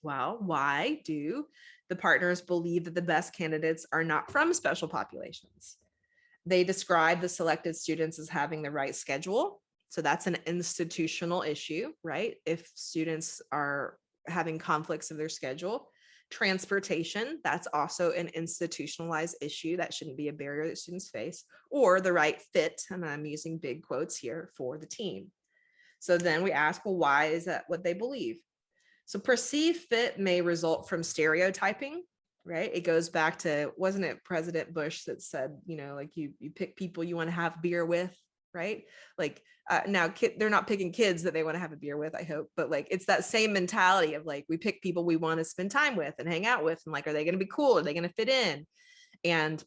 Well, why do the partners believe that the best candidates are not from special populations? They describe the selected students as having the right schedule. So that's an institutional issue, right? If students are having conflicts of their schedule. Transportation, that's also an institutionalized issue. That shouldn't be a barrier that students face. Or the right fit, and I'm using big quotes here, for the team. So then we ask, well, why is that what they believe? So perceived fit may result from stereotyping, right? It goes back to, wasn't it President Bush that said, you know, like you pick people you want to have beer with, right? Like now they're not picking kids that they want to have a beer with, I hope, but like it's that same mentality of like, we pick people we want to spend time with and hang out with, and like, are they going to be cool? Are they going to fit in? And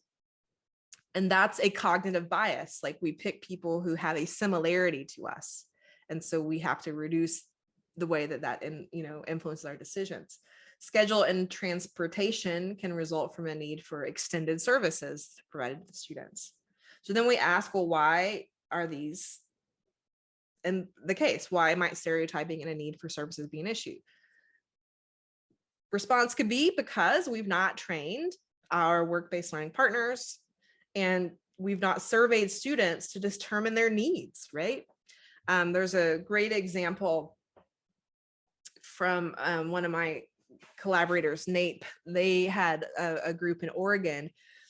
that's a cognitive bias. Like we pick people who have a similarity to us. And so we have to reduce the way that influences our decisions. Schedule and transportation can result from a need for extended services provided to the students. So then we ask, well, why are these in the case? Why might stereotyping and a need for services be an issue? Response could be because we've not trained our work-based learning partners and we've not surveyed students to determine their needs, right? There's a great example from one of my collaborators, NAPE. They had a group in Oregon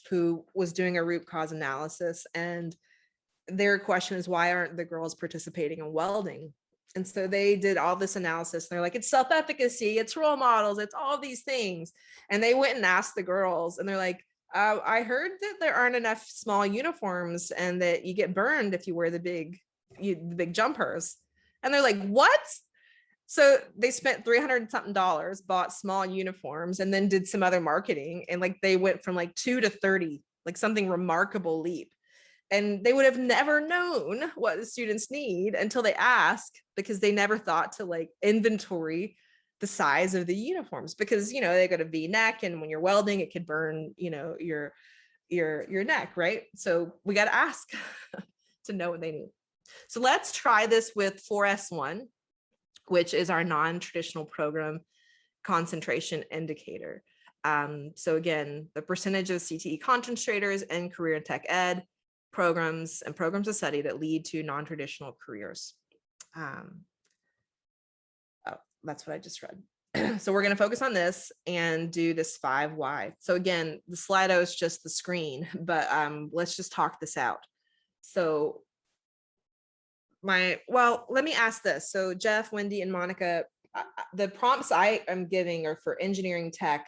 who was doing a root cause analysis, and their question is, why aren't the girls participating in welding? And so they did all this analysis. And they're like, it's self-efficacy, it's role models, it's all these things. And they went and asked the girls, and they're like, I heard that there aren't enough small uniforms and that you get burned if you wear the big jumpers. And they're like, what? So they spent $300 and something, bought small uniforms, and then did some other marketing. And like they went from like 2 to 30, like something remarkable leap. And they would have never known what the students need until they ask, because they never thought to like inventory the size of the uniforms, because, you know, they got a V-neck, and when you're welding, it could burn, you know, your neck, right? So we got to ask to know what they need. So let's try this with 4S1, which is our non-traditional program concentration indicator. So again, the percentage of CTE concentrators in career and tech ed programs and programs of study that lead to non-traditional careers. That's what I just read. So we're going to focus on this and do this 5 why. So again, the Slido is just the screen, but let's just talk this out. So let me ask this. So Jeff, Wendy, and Monica, the prompts I am giving are for engineering, tech,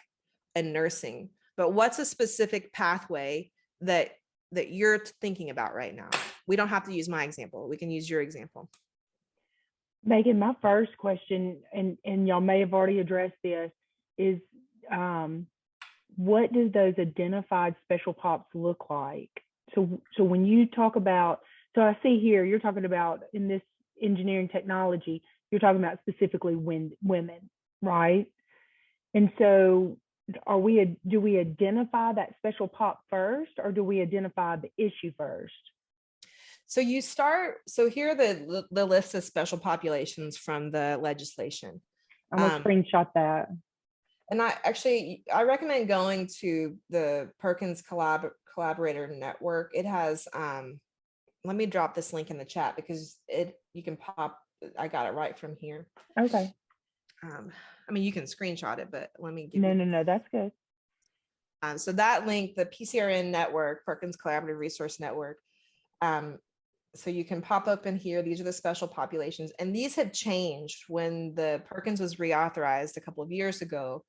and nursing, but what's a specific pathway that you're thinking about right now? We don't have to use my example. We can use your example. Megan, my first question, and y'all may have already addressed this, is what do those identified special pops look like? So when you talk about, so I see here, you're talking about in this engineering technology, you're talking about specifically women, right? And so do we identify that special pop first, or do we identify the issue first? So here are the list of special populations from the legislation. I'm gonna screenshot that. And I recommend going to the Perkins Collaborator Network. It has, let me drop this link in the chat because you can I got it right from here. Okay. I mean, you can screenshot it, but let me give No, that's good. So that link, the PCRN network, Perkins Collaborative Resource Network. So you can pop up in here. These are the special populations, and these have changed when the Perkins was reauthorized a couple of years ago.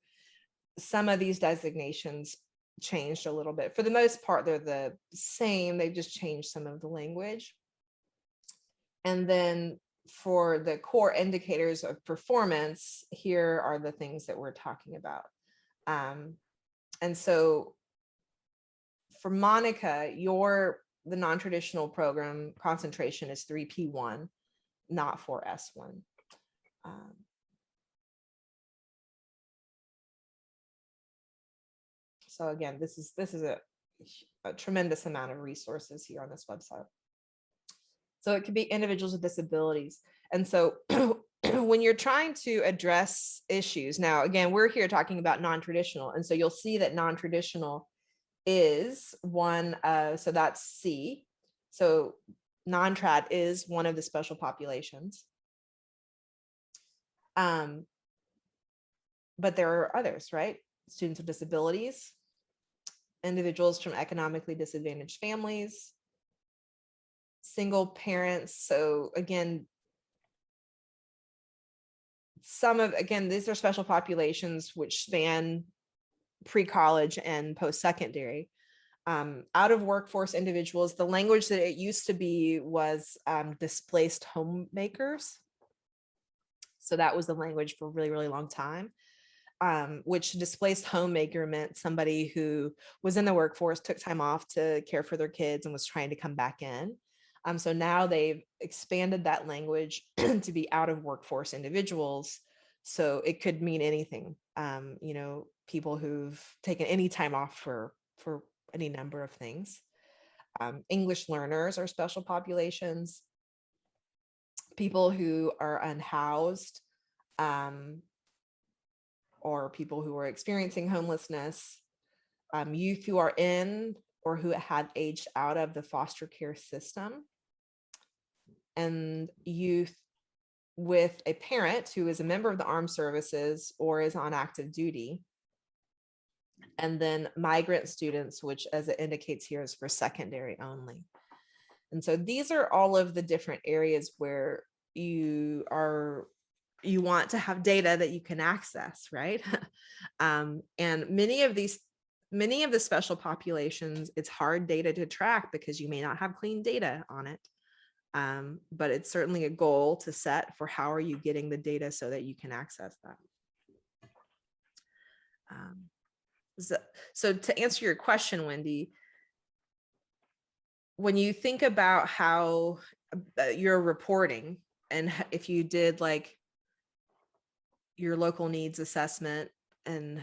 Some of these designations changed a little bit. For the most part, they're the same. They've just changed some of the language. And then for the core indicators of performance, here are the things that we're talking about. And so for Monica, the non-traditional program concentration is 3P1, not 4S1. So again, this is a tremendous amount of resources here on this website. So it could be individuals with disabilities. And so when you're trying to address issues, now, again, we're here talking about non-traditional. And so you'll see that non-traditional is one of, so that's C. So non-trad is one of the special populations. But there are others, right? Students with disabilities, individuals from economically disadvantaged families, single parents. So again, these are special populations which span pre-college and post-secondary. Out of workforce individuals, the language that it used to be was displaced homemakers. So that was the language for a really, really long time. Which displaced homemaker meant somebody who was in the workforce, took time off to care for their kids and was trying to come back in. So now they've expanded that language to be out of workforce individuals. So it could mean anything, people who've taken any time off for any number of things. English learners are special populations. People who are unhoused, or people who are experiencing homelessness, youth who are in or who had aged out of the foster care system, and youth with a parent who is a member of the armed services or is on active duty. And then migrant students, which as it indicates here is for secondary only. And so these are all of the different areas where you want to have data that you can access, right? And many of the special populations, it's hard data to track because you may not have clean data on it. But it's certainly a goal to set for how are you getting the data so that you can access that. So to answer your question, Wendy, when you think about how you're reporting, and if you did like your local needs assessment and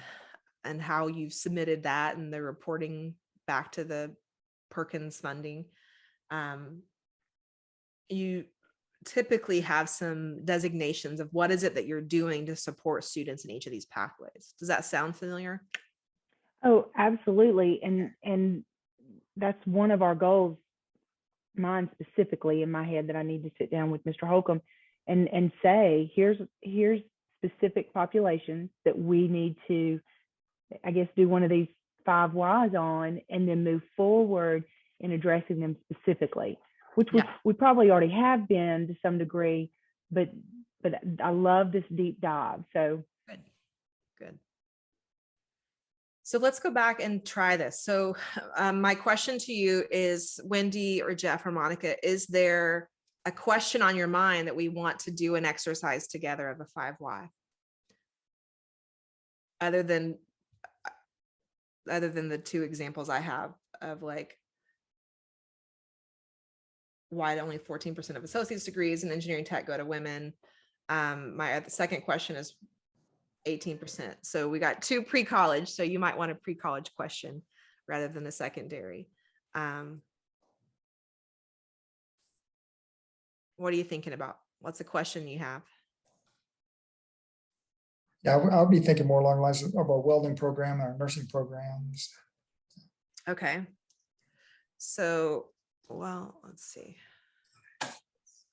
how you've submitted that and the reporting back to the Perkins funding, you typically have some designations of what is it that you're doing to support students in each of these pathways. Does that sound familiar? Oh, absolutely. And that's one of our goals, mine specifically in my head, that I need to sit down with Mr. Holcomb and say, here's specific populations that we need to, I guess, do one of these 5 whys on, and then move forward in addressing them specifically, which we probably already have been to some degree, but I love this deep dive. So good. So let's go back and try this. So my question to you is, Wendy or Jeff or Monica, is there a question on your mind that we want to do an exercise together of a 5 why? Other than the 2 examples I have of like why only 14% of associate's degrees in engineering tech go to women. My second question is 18%. So we got 2 pre-college. So you might want a pre-college question rather than the secondary. What are you thinking about? What's the question you have? Yeah, I'll be thinking more along the lines of our welding program, our nursing programs. Okay. So, well, let's see.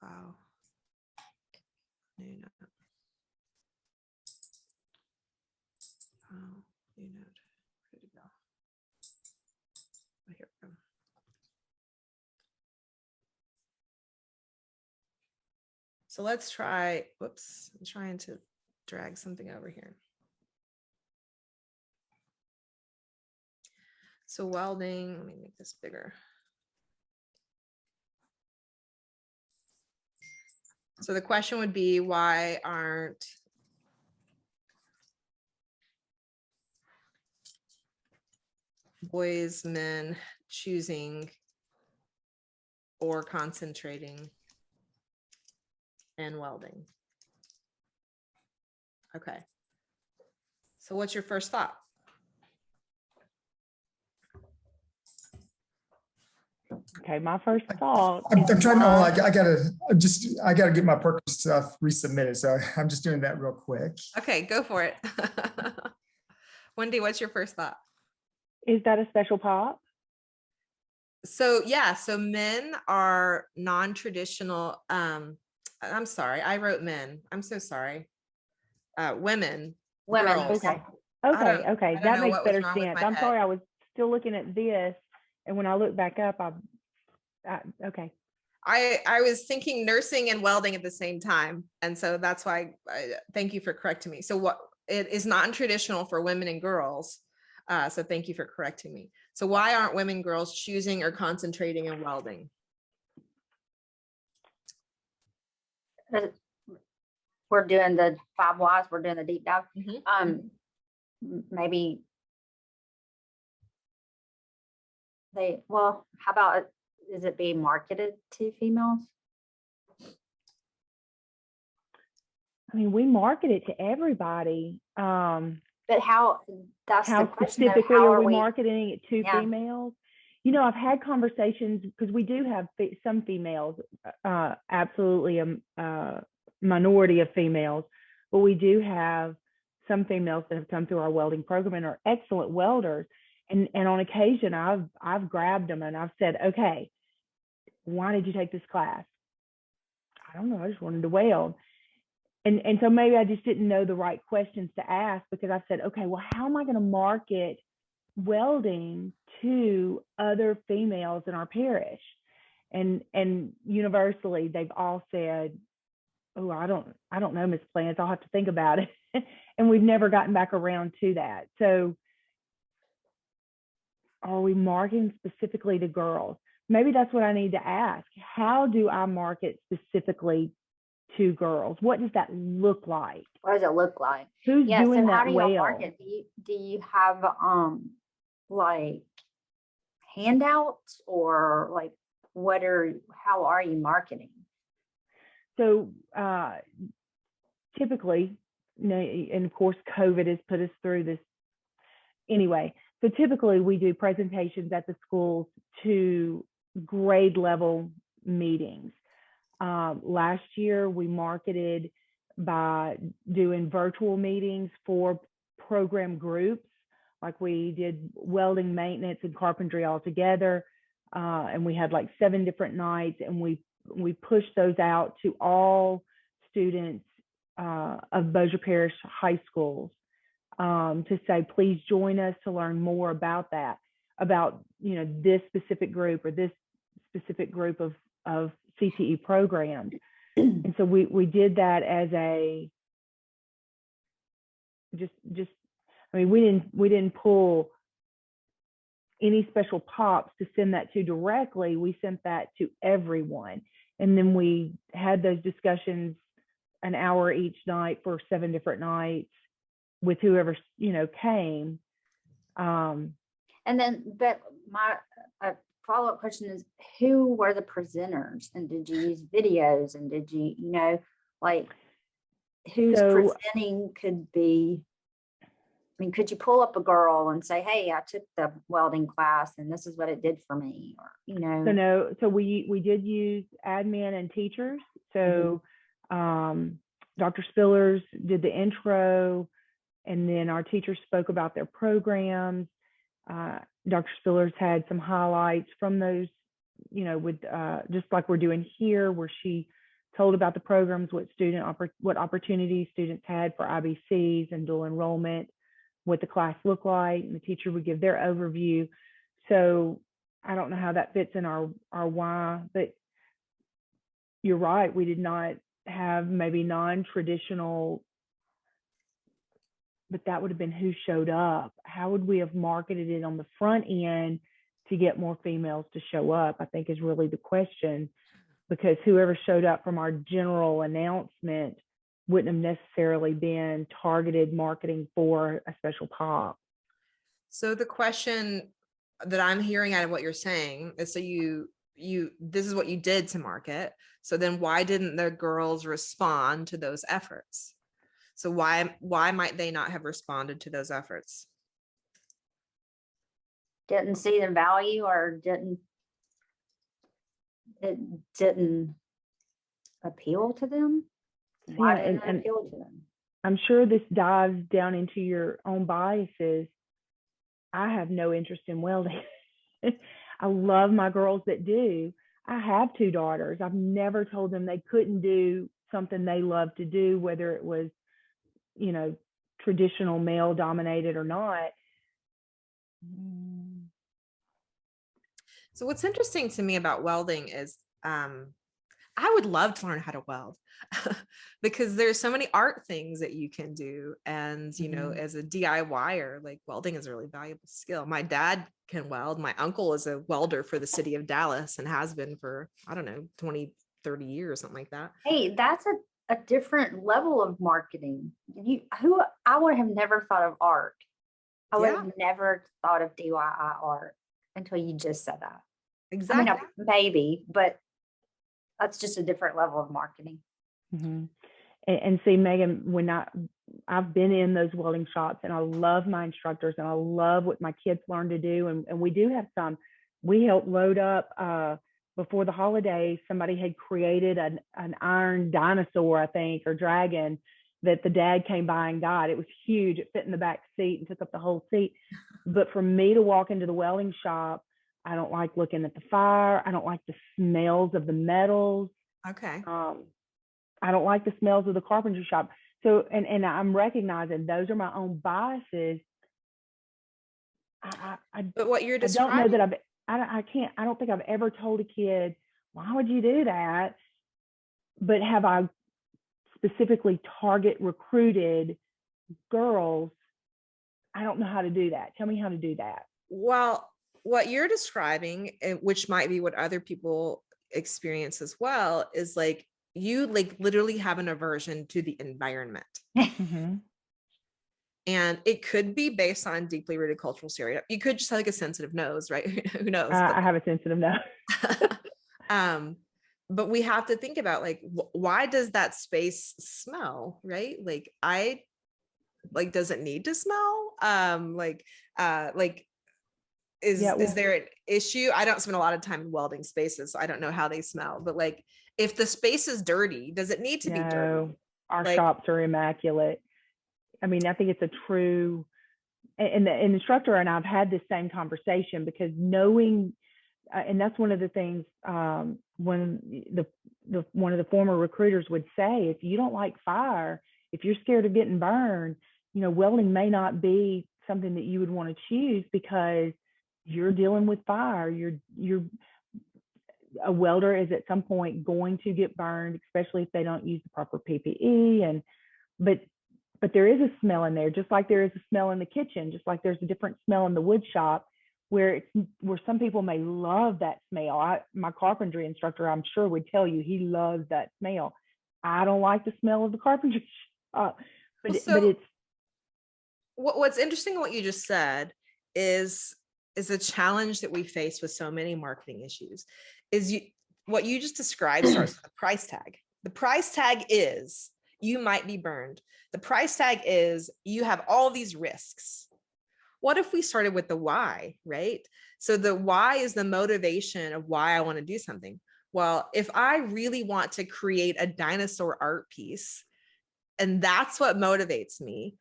Wow. New note. Oh, new note. Where'd it go? Oh, here we go. So let's try, whoops, I'm trying to drag something over here. So welding, let me make this bigger. So the question would be, why aren't boys, men choosing or concentrating and welding. Okay. So what's your first thought? Okay, my first thought. I'm is trying to, why- I gotta get my perk stuff resubmitted. So I'm just doing that real quick. Okay, go for it. Wendy, what's your first thought? Is that a special pop? So yeah, so men are non-traditional. I'm sorry, I wrote men. I'm so sorry. Women, Women. girls. Okay. I Okay, don't- okay, I don't that know makes what was better wrong with sense. my I'm sorry, head. I was still looking at this, and when I look back up, okay. I was thinking nursing and welding at the same time. And so that's why thank you for correcting me. So what it is non-traditional for women and girls. So thank you for correcting me. So why aren't women, girls choosing or concentrating in welding? We're doing the 5 whys, we're doing the deep dive. Mhm. Maybe well, how about, is it being marketed to females? I mean, we market it to everybody. But how, that's the How question though, specifically how are are we we? marketing it to Yeah. females? You know, I've had conversations because we do have some females, absolutely a minority of females, but we do have some females that have come through our welding program and are excellent welders. And on occasion, I've grabbed them and I've said, okay, why did you take this class? I don't know, I just wanted to weld. And so maybe I just didn't know the right questions to ask, because I said, okay, well, how am I going to market welding to other females in our parish? And universally, they've all said, oh, I don't know, Miss Plants, I'll have to think about it. And we've never gotten back around to that. So are we marketing specifically to girls? Maybe that's what I need to ask. How do I market specifically to girls? What does that look like? What does it look like? Who's Yeah, doing so how that do you well? market? Do you have like handouts, or like how are you marketing? So typically, you know, and of course, COVID has put us through this anyway. So typically we do presentations at the schools to grade level meetings. Last year we marketed by doing virtual meetings for program groups, like we did welding, maintenance, and carpentry all together. And we had like 7 different nights, and we pushed those out to all students of Bossier Parish high schools, to say, please join us to learn more about that, about, you know, this specific group or this specific group of CTE programs. And so we did that as a just I mean, we didn't pull any special pops to send that to directly. We sent that to everyone, and then we had those discussions an hour each night for 7 different nights with whoever, you know, came. And then, but my follow-up question is, who were the presenters, and did you use videos, and did you, you know, like who's presenting could be, I mean, could you pull up a girl and say, hey, I took the welding class and this is what it did for me, or, you know? So no, so we did use admin and teachers. So Dr. Spillers did the intro, and then our teachers spoke about their programs. Dr. Spillers had some highlights from those, you know, with just like we're doing here, where she told about the programs, what opportunities students had for IBCs and dual enrollment, what the class looked like, and the teacher would give their overview. So I don't know how that fits in our why, but you're right, we did not have maybe non-traditional, but that would have been who showed up. How would we have marketed it on the front end to get more females to show up, I think is really the question, because whoever showed up from our general announcement wouldn't have necessarily been targeted marketing for a special pop. So the question that I'm hearing out of what you're saying is, so this is what you did to market. So then why didn't the girls respond to those efforts? So why might they not have responded to those efforts? Didn't see the value, or it didn't appeal to them. Why Yeah, didn't it and appeal to them? I'm sure this dives down into your own biases. I have no interest in welding. I love my girls that do. I have 2 daughters. I've never told them they couldn't do something they love to do, whether it was, you know, traditional male dominated or not. So what's interesting to me about welding is I would love to learn how to weld because there's so many art things that you can do. And, you know, as a DIYer, like welding is a really valuable skill. My dad can weld. My uncle is a welder for the city of Dallas and has been for, I don't know, 20, 30 years, something like that. Hey, that's a different level of marketing. I would have never thought of art. I would have never thought of DIY art until you just said that. Exactly. I mean, maybe, but that's just a different level of marketing. And see, Megan, when I've been in those welding shops, and I love my instructors, and I love what my kids learn to do. And we do have some. We helped load up before the holidays. Somebody had created an iron dinosaur, I think, or dragon, that the dad came by and got. It was huge. It fit in the back seat and took up the whole seat. But for me to walk into the welding shop, I don't like looking at the fire. I don't like the smells of the metals. Okay. I don't like the smells of the carpentry shop. So, and I'm recognizing those are my own biases. But what you're I don't know describing, that I don't think I've ever told a kid, why would you do that? But have I specifically target recruited girls? I don't know how to do that. Tell me how to do that. well, what you're describing, which might be what other people experience as well, is like you like literally have an aversion to the environment. And it could be based on deeply rooted cultural stereotype. You could just have like a sensitive nose, right? Who knows? I have a sensitive nose. But we have to think about like, why does that space smell, right? Does it need to smell? Is there an issue? I don't spend a lot of time in welding spaces, so I don't know how they smell, but like, if the space is dirty, does it need to be dirty? Our shops are immaculate. I mean, I think it's a true, and the instructor and I've had this same conversation, because knowing, and that's one of the things when one of the former recruiters would say, if you don't like fire, if you're scared of getting burned, you know, welding may not be something that you would want to choose, because you're dealing with fire. You're a welder is at some point going to get burned, especially if they don't use the proper PPE. But there is a smell in there, just like there is a smell in the kitchen, just like there's a different smell in the wood shop, where some people may love that smell. My carpentry instructor, I'm sure, would tell you he loves that smell. I don't like the smell of the carpentry shop, but it's what's interesting in what you just said is a challenge that we face with so many marketing issues. What you just described starts with the price tag. The price tag is you might be burned. The price tag is you have all these risks. What if we started with the why, right? So the why is the motivation of why I want to do something. Well, if I really want to create a dinosaur art piece, and that's what motivates me,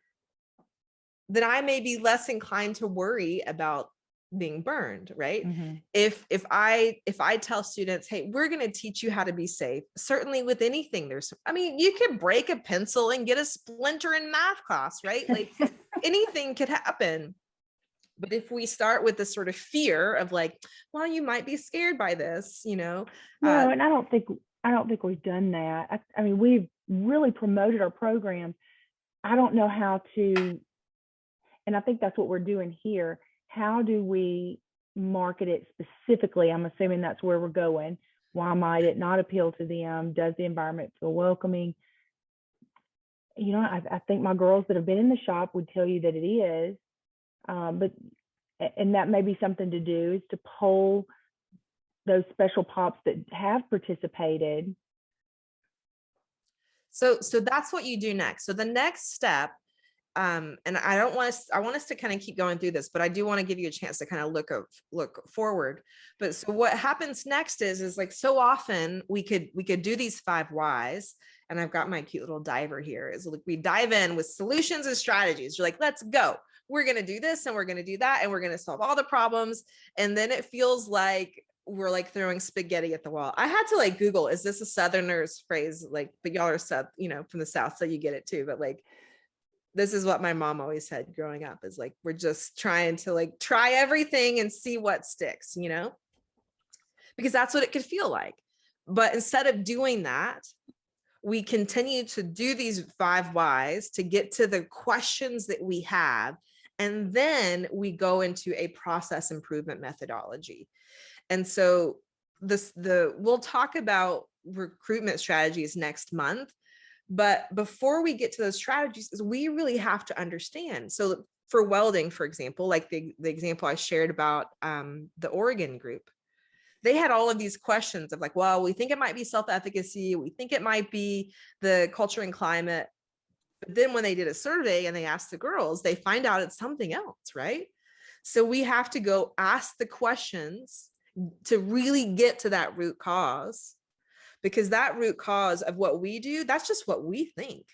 then I may be less inclined to worry about being burned, right? If I tell students, hey, we're going to teach you how to be safe, certainly with anything, you could break a pencil and get a splinter in math class, right? Like anything could happen. But if we start with this sort of fear of like, well, you might be scared by this, you know. No, and I don't think we've done that. I mean, we've really promoted our programs. I don't know how to, and I think that's what we're doing here. How do we market it specifically? I'm assuming that's where we're going. Why might it not appeal to them? Does the environment feel welcoming? You know, I think my girls that have been in the shop would tell you that it is. But And that may be something to do, is to poll those special pops that have participated. So that's what you do next. So the next step, and I want us to kind of keep going through this, but I do want to give you a chance to kind of look forward. But so what happens next is like, so often we could do these 5 whys, and I've got my cute little diver here, is like we dive in with solutions and strategies. You're like, let's go. We're going to do this and we're going to do that and we're going to solve all the problems. And then it feels like we're like throwing spaghetti at the wall. I had to like Google, is this a Southerners phrase? Like, but y'all are from the South, so you get it too. But like, this is what my mom always said growing up, is like, we're just trying to like try everything and see what sticks, because that's what it could feel like. But instead of doing that, we continue to do these 5 whys to get to the questions that we have. And then we go into a process improvement methodology. And so we'll talk about recruitment strategies next month. But before we get to those strategies, we really have to understand. So for welding, for example, like the example I shared about the Oregon group, they had all of these questions of like, well, we think it might be self-efficacy. We think it might be the culture and climate. But then when they did a survey and they asked the girls, they find out it's something else, right? So we have to go ask the questions to really get to that root cause, because that root cause of what we do, that's just what we think.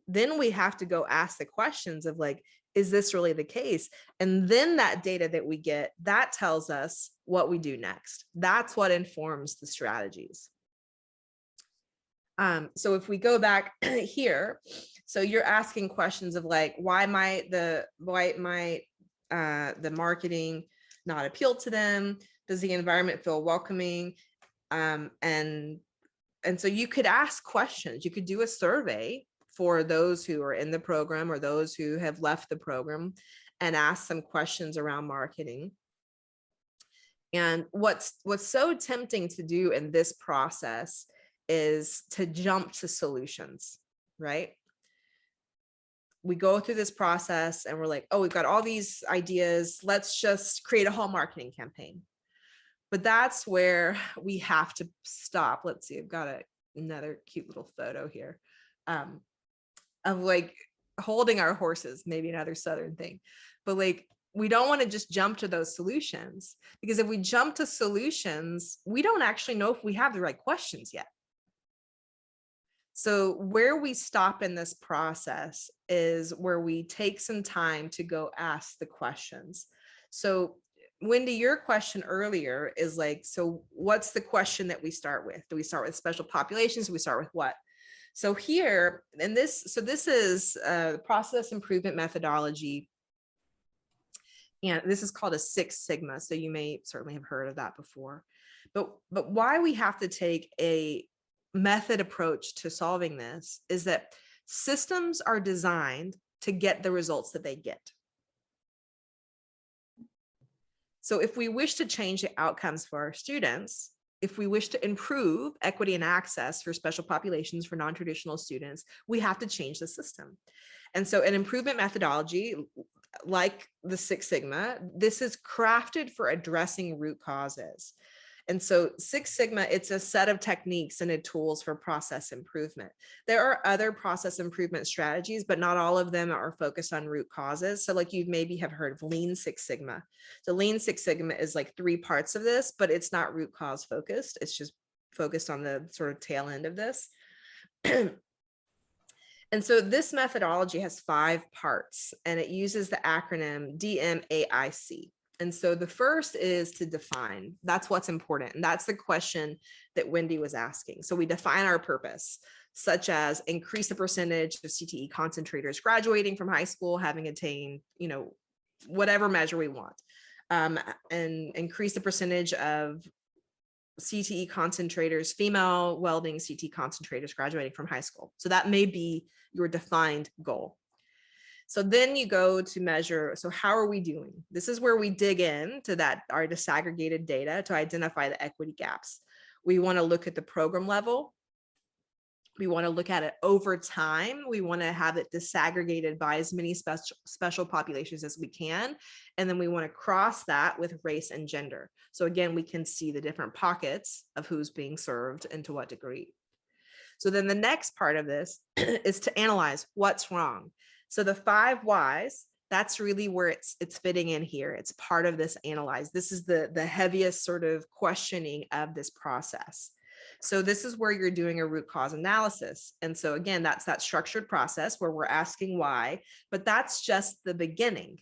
Then we have to go ask the questions of like, is this really the case? And then that data that we get, that tells us what we do next. That's what informs the strategies. So if we go back here, so you're asking questions of like, why might the marketing not appeal to them? Does the environment feel welcoming? And so you could ask questions. You could do a survey for those who are in the program or those who have left the program, and ask some questions around marketing. And what's so tempting to do in this process is to jump to solutions, right? We go through this process and we're like, oh, we've got all these ideas. Let's just create a whole marketing campaign. But that's where we have to stop. Let's see, I've got another cute little photo here of like holding our horses, maybe another Southern thing. But like, we don't want to just jump to those solutions, because if we jump to solutions, we don't actually know if we have the right questions yet. So where we stop in this process is where we take some time to go ask the questions. So Wendy, your question earlier is like, so what's the question that we start with? Do we start with special populations? Do we start with what? So here, and this is a process improvement methodology. And this is called a 6 Sigma. So you may certainly have heard of that before. But why we have to take a method approach to solving this is that systems are designed to get the results that they get. So if we wish to change the outcomes for our students, if we wish to improve equity and access for special populations for non-traditional students, we have to change the system. And so an improvement methodology like the 6 Sigma, this is crafted for addressing root causes. And so 6 Sigma, it's a set of techniques and tools for process improvement. There are other process improvement strategies, but not all of them are focused on root causes. So like you maybe have heard of Lean 6 Sigma. So Lean 6 Sigma is like 3 parts of this, but it's not root cause focused. It's just focused on the sort of tail end of this. And so this methodology has 5 parts, and it uses the acronym DMAIC. And so the first is to define. That's what's important. And that's the question that Wendy was asking. So we define our purpose, such as increase the percentage of CTE concentrators graduating from high school, having attained, whatever measure we want, and increase the percentage of CTE concentrators, female welding CTE concentrators graduating from high school. So that may be your defined goal. So then you go to measure, so how are we doing? This is where we dig into our disaggregated data to identify the equity gaps. We want to look at the program level. We want to look at it over time. We want to have it disaggregated by as many special populations as we can. And then we want to cross that with race and gender. So again, we can see the different pockets of who's being served and to what degree. So then the next part of this is to analyze what's wrong. So the 5 whys, that's really where it's fitting in here. It's part of this analyze. This is the heaviest sort of questioning of this process. So this is where you're doing a root cause analysis. And so again, that's that structured process where we're asking why, but that's just the beginning.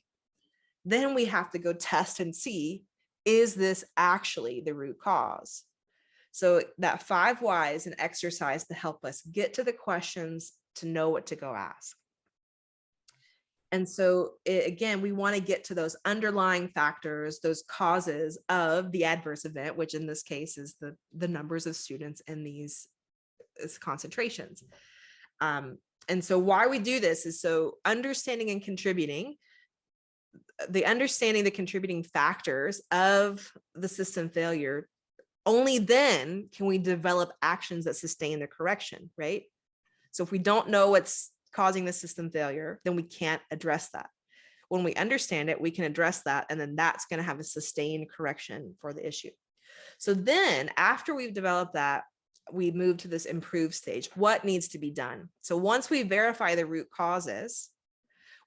Then we have to go test and see, is this actually the root cause? So that 5 why is an exercise to help us get to the questions to know what to go ask. And so again, we want to get to those underlying factors, those causes of the adverse event, which in this case is the numbers of students in these concentrations. And so why we do this is so understanding and contributing, the contributing factors of the system failure, only then can we develop actions that sustain the correction, right? So if we don't know what's causing the system failure, then we can't address that. When we understand it, we can address that, and then that's going to have a sustained correction for the issue. So then after we've developed that, we move to this improved stage. What needs to be done? So once we verify the root causes,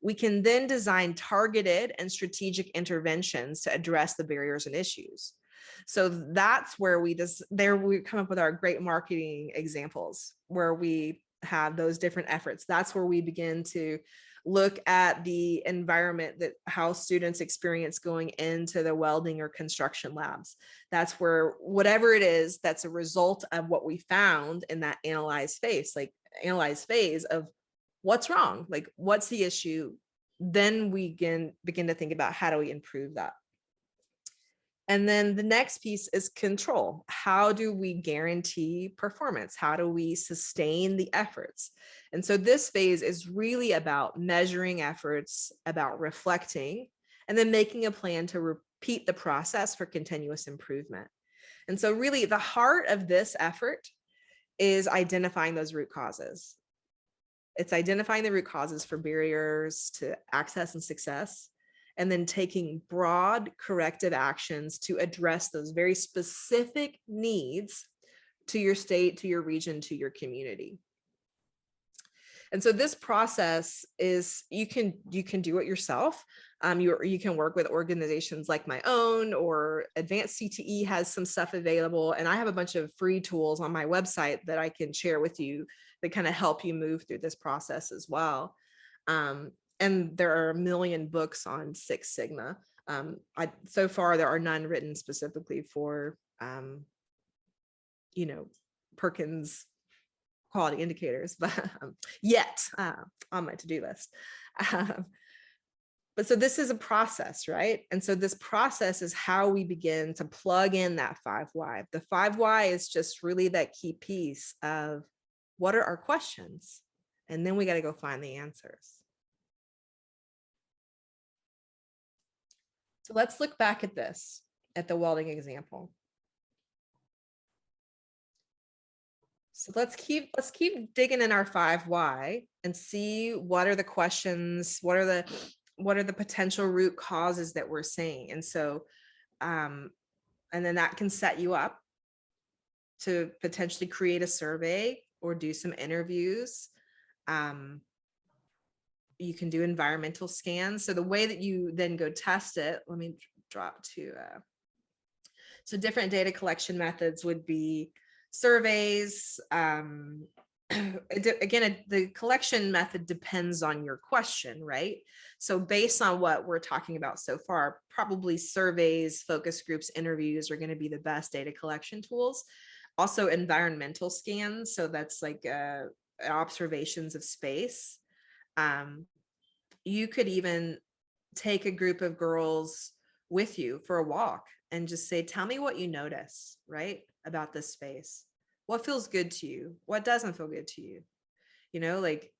we can then design targeted and strategic interventions to address the barriers and issues. So that's where we come up with our great marketing examples, where we have those different efforts. That's where we begin to look at the environment, that how students experience going into the welding or construction labs. That's where whatever it is that's a result of what we found in that analyze phase of what's wrong, like what's the issue. Then we begin to think about how do we improve that. And then the next piece is control. How do we guarantee performance? How do we sustain the efforts? And so this phase is really about measuring efforts, about reflecting, and then making a plan to repeat the process for continuous improvement. And so really the heart of this effort is identifying those root causes. It's identifying the root causes for barriers to access and success, and then taking broad corrective actions to address those very specific needs to your state, to your region, to your community. And so this process is, you can do it yourself. You can work with organizations like my own, or Advanced CTE has some stuff available. And I have a bunch of free tools on my website that I can share with you that kind of help you move through this process as well. And there are a million books on Six Sigma. So far, there are none written specifically for, Perkins quality indicators, but yet on my to-do list. But so this is a process, right? And so this process is how we begin to plug in that 5 why. The 5 why is just really that key piece of what are our questions? And then we got to go find the answers. So let's look back at this, at the welding example. So let's keep digging in our 5 why and see what are the questions, what are the potential root causes that we're seeing. And so, and then that can set you up to potentially create a survey or do some interviews. You can do environmental scans. So the way that you then go test it, let me drop to, so different data collection methods would be surveys. Again, the collection method depends on your question, right? So based on what we're talking about so far, probably surveys, focus groups, interviews are going to be the best data collection tools. Also environmental scans. So that's like observations of space. You could even take a group of girls with you for a walk and just say, tell me what you notice, right, about this space. What feels good to you? What doesn't feel good to you? Like,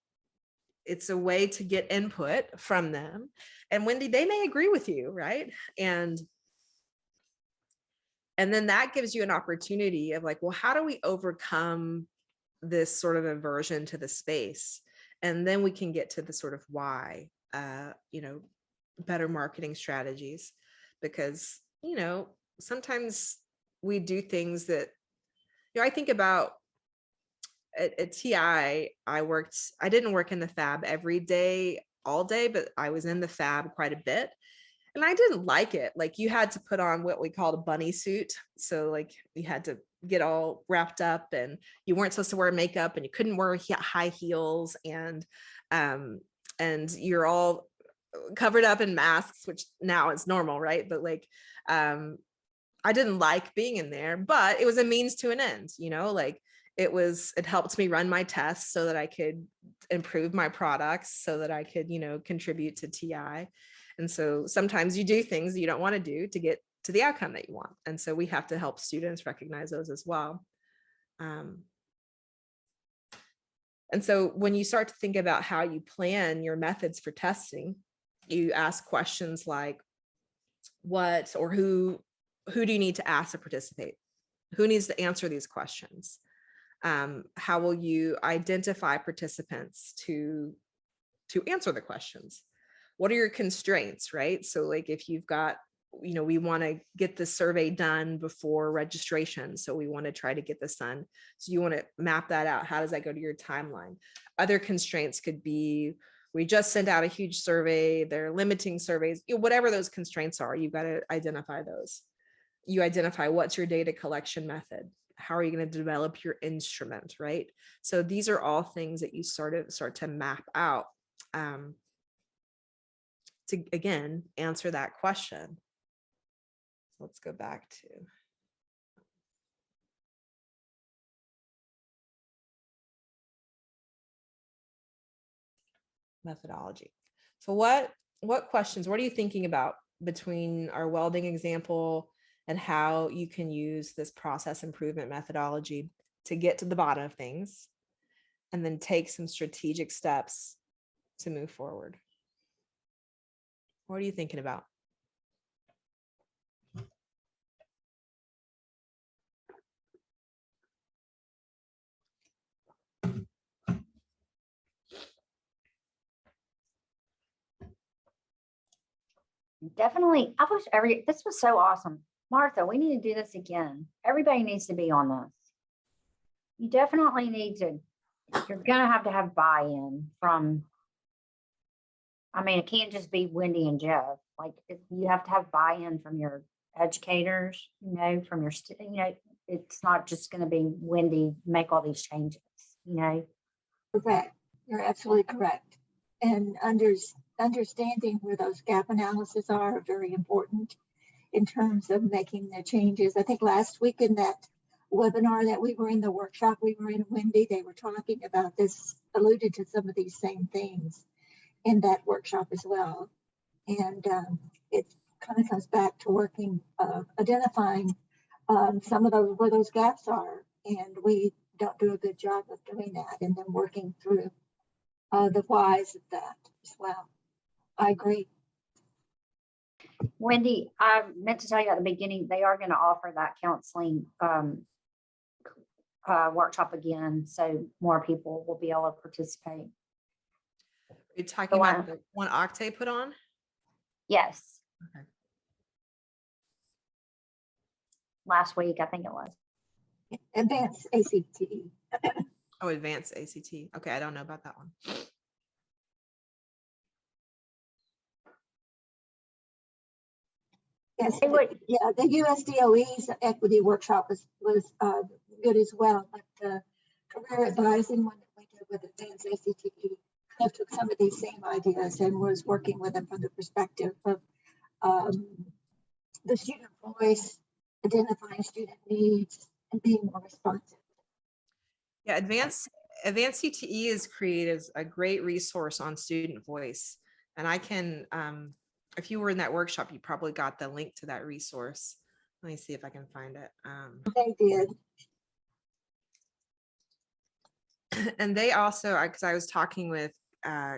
it's a way to get input from them. And Wendy, they may agree with you, right? And then that gives you an opportunity of like, well, how do we overcome this sort of aversion to the space. And then we can get to the sort of why, better marketing strategies, because, sometimes we do things that, I think about at TI, I didn't work in the fab every day, all day, but I was in the fab quite a bit. And I didn't like it. Like, you had to put on what we called a bunny suit. So like you had to get all wrapped up, and you weren't supposed to wear makeup, and you couldn't wear high heels, and you're all covered up in masks, which now is normal, right? But like, I didn't like being in there, but it was a means to an end, like it helped me run my tests so that I could improve my products, so that I could, contribute to TI. And so sometimes you do things you don't want to do to get to the outcome that you want. And so we have to help students recognize those as well. And so when you start to think about how you plan your methods for testing, you ask questions like, what or who do you need to ask to participate? Who needs to answer these questions? How will you identify participants to answer the questions? What are your constraints, right? So like if you've got, we want to get the survey done before registration. So we want to try to get this done. So you want to map that out. How does that go to your timeline? Other constraints could be, we just sent out a huge survey, they're limiting surveys, whatever those constraints are, you've got to identify those. You identify what's your data collection method. How are you going to develop your instrument, right? So these are all things that you start to map out to, again, answer that question. Let's go back to methodology. So what questions, what are you thinking about between our welding example and how you can use this process improvement methodology to get to the bottom of things and then take some strategic steps to move forward? What are you thinking about? Definitely. I wish this was so awesome. Martha, we need to do this again. Everybody needs to be on this. You definitely need to, you're going to have buy-in from, it can't just be Wendy and Jeff. Like you have to have buy-in from your educators, from your, it's not just going to be Wendy, make all these changes, Correct. You're absolutely correct. And understanding where those gap analysis are very important in terms of making the changes. I think last week in that webinar that we were in, the workshop we were in, Wendy, they were talking about this, alluded to some of these same things in that workshop as well. And it kind of comes back to working, identifying some of those, where those gaps are. And we don't do a good job of doing that, and then working through the whys of that as well. I agree. Wendy, I meant to tell you at the beginning, they are going to offer that counseling workshop again, so more people will be able to participate. Are you talking about the one Octave put on? Yes. Okay. Last week, I think it was. Advanced ACT. Oh, advanced ACT. Okay, I don't know about that one. Yes, yeah, the USDOE's equity workshop was good as well, but the career advising one that we did with Advanced ACT kind of took some of these same ideas and was working with them from the perspective of the student voice, identifying student needs, and being more responsive. Yeah, advanced CTE is created as a great resource on student voice, and I can. If you were in that workshop, you probably got the link to that resource. Let me see if I can find it. They did. And they also, because I was talking with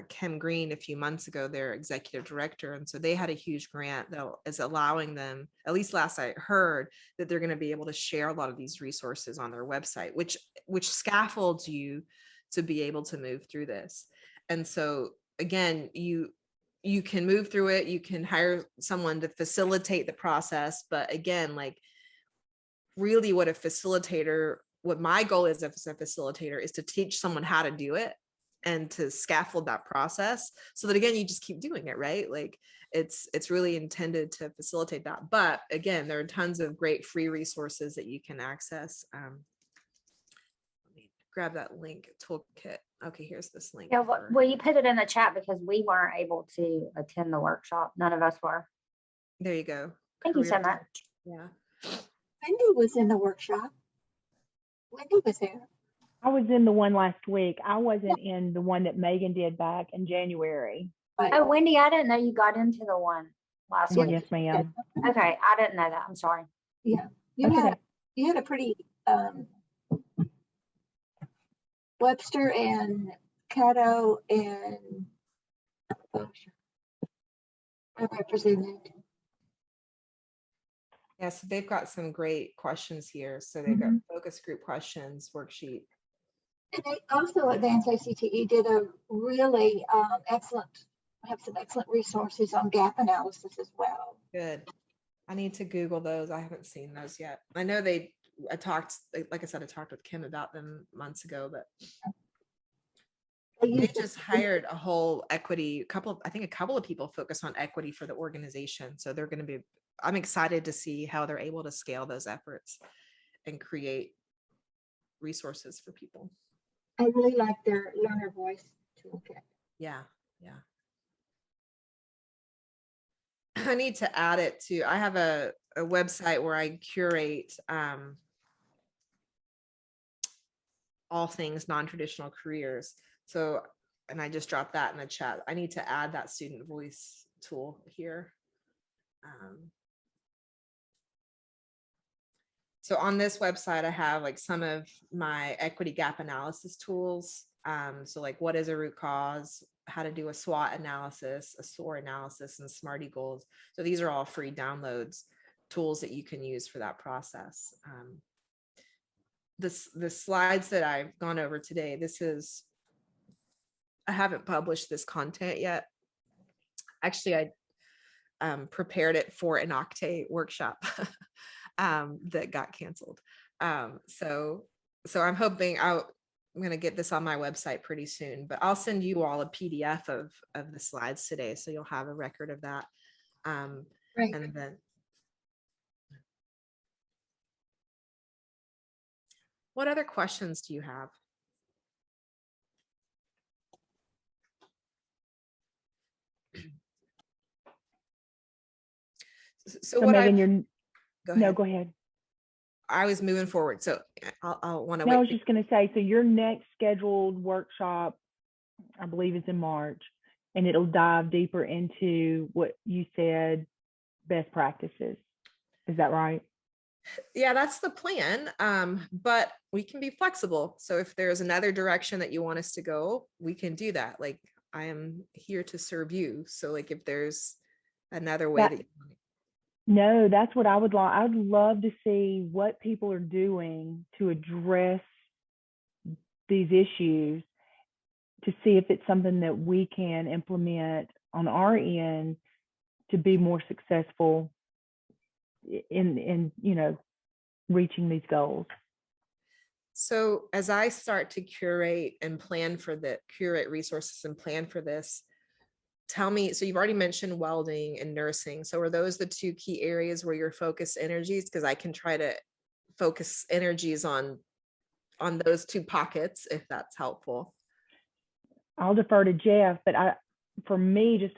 Kim Green a few months ago, their executive director. And so they had a huge grant that is allowing them, at least last I heard, that they're going to be able to share a lot of these resources on their website, which scaffolds you to be able to move through this. And so again, you can move through it, you can hire someone to facilitate the process. But again, like really what my goal is as a facilitator is to teach someone how to do it and to scaffold that process so that again, you just keep doing it, right? Like it's really intended to facilitate that. But again, there are tons of great free resources that you can access. Let me grab that link toolkit. Okay, here's this link. Yeah, well, you put it in the chat because we weren't able to attend the workshop. None of us were. There you go. Thank you so Career- much. Yeah. Wendy was in the workshop. Wendy was there. I was in the one last week. I wasn't in the one that Megan did back in January. But Oh, Wendy, I didn't know you got into the one last Oh, week. yes, ma'am. Okay, I didn't know that. I'm sorry. you That's had okay. you had a pretty Webster and Cato and I represented. Yeah, so they've got some great questions here. So they've got focus group questions, worksheet. And they also, Advanced ACTE did a really have some excellent resources on gap analysis as well. Good. I need to Google those. I haven't seen those yet. I know I talked with Kim about them months ago, but they just hired a whole equity, I think a couple of people focus on equity for the organization. So I'm excited to see how they're able to scale those efforts and create resources for people. I really like their learner voice toolkit. Yeah. I need to add it to, I have a website where I curate all things non-traditional careers. So, and I just dropped that in the chat. I need to add that student voice tool here. So on this website, I have like some of my equity gap analysis tools. So like what is a root cause, how to do a SWOT analysis, a SOAR analysis, and SMARTY goals. So these are all free downloads, tools that you can use for that process. The slides that I've gone over today, I haven't published this content yet. Actually, I prepared it for an Octave workshop that got canceled. So I'm hoping I'm going to get this on my website pretty soon, but I'll send you all a PDF of the slides today. So you'll have a record of that. Right. And then what other questions do you have? So what Megan, go no, ahead. go ahead. I was moving forward, so I'll want to No, I wait. was just going to say, so your next scheduled workshop, I believe is in March, and it'll dive deeper into what you said, best practices. Is that right? Yeah, that's the plan. But we can be flexible. So if there's another direction that you want us to go, we can do that. Like I am here to serve you. So like if there's another way that you want it. No, that's what I would like. I'd love to see what people are doing to address these issues, to see if it's something that we can implement on our end to be more successful in reaching these goals. So as I start to curate resources and plan for this, tell me, so you've already mentioned welding and nursing. So are those the two key areas where your focus energies? Because I can try to focus energies on those two pockets, if that's helpful. I'll defer to Jeff, but for me, just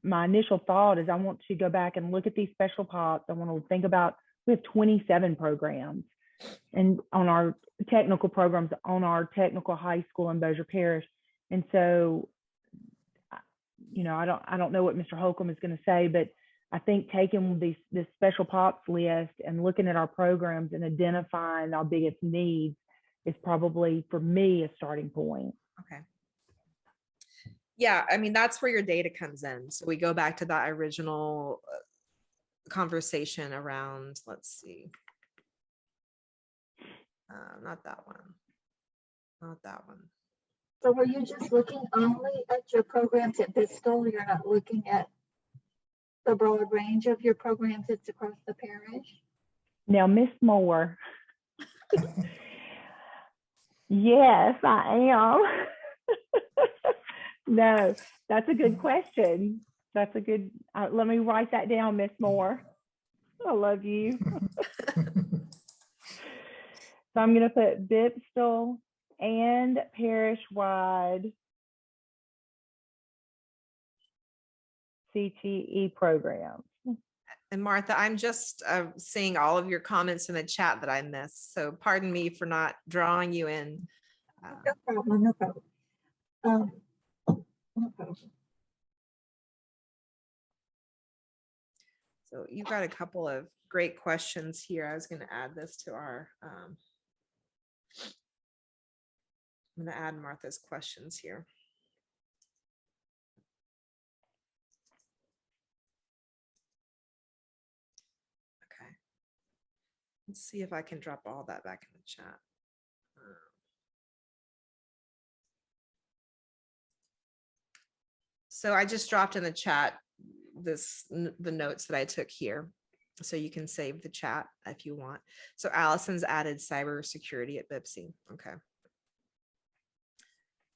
my initial thought is I want to go back and look at these special pots. I want to think about, we have 27 programs and on our technical programs on our technical high school in Bossier Parish. And so, I don't know what Mr. Holcomb is going to say, but I think taking this special pops list and looking at our programs and identifying our biggest needs is probably, for me, a starting point. Okay. Yeah, I mean, that's where your data comes in. So we go back to that original conversation around, let's see. Not that one. Not that one. So were you just looking only at your programs at Bristol? You're not looking at the broad range of your programs that's across the parish? Now, Miss Moore. Yes, I am. No, that's a good question. That's a good, let me write that down, Miss Moore. I love you. So I'm going to put Bipstal and parish-wide CTE programs. And Martha, I'm just seeing all of your comments in the chat that I missed. So pardon me for not drawing you in. No problem, no problem. No problem. So you've got a couple of great questions here. I was going to add this to our, I'm going to add Martha's questions here. Okay. Let's see if I can drop all that back in the chat. So I just dropped in the chat the notes that I took here. So you can save the chat if you want. So Allison's added cybersecurity at BIPSI. Okay.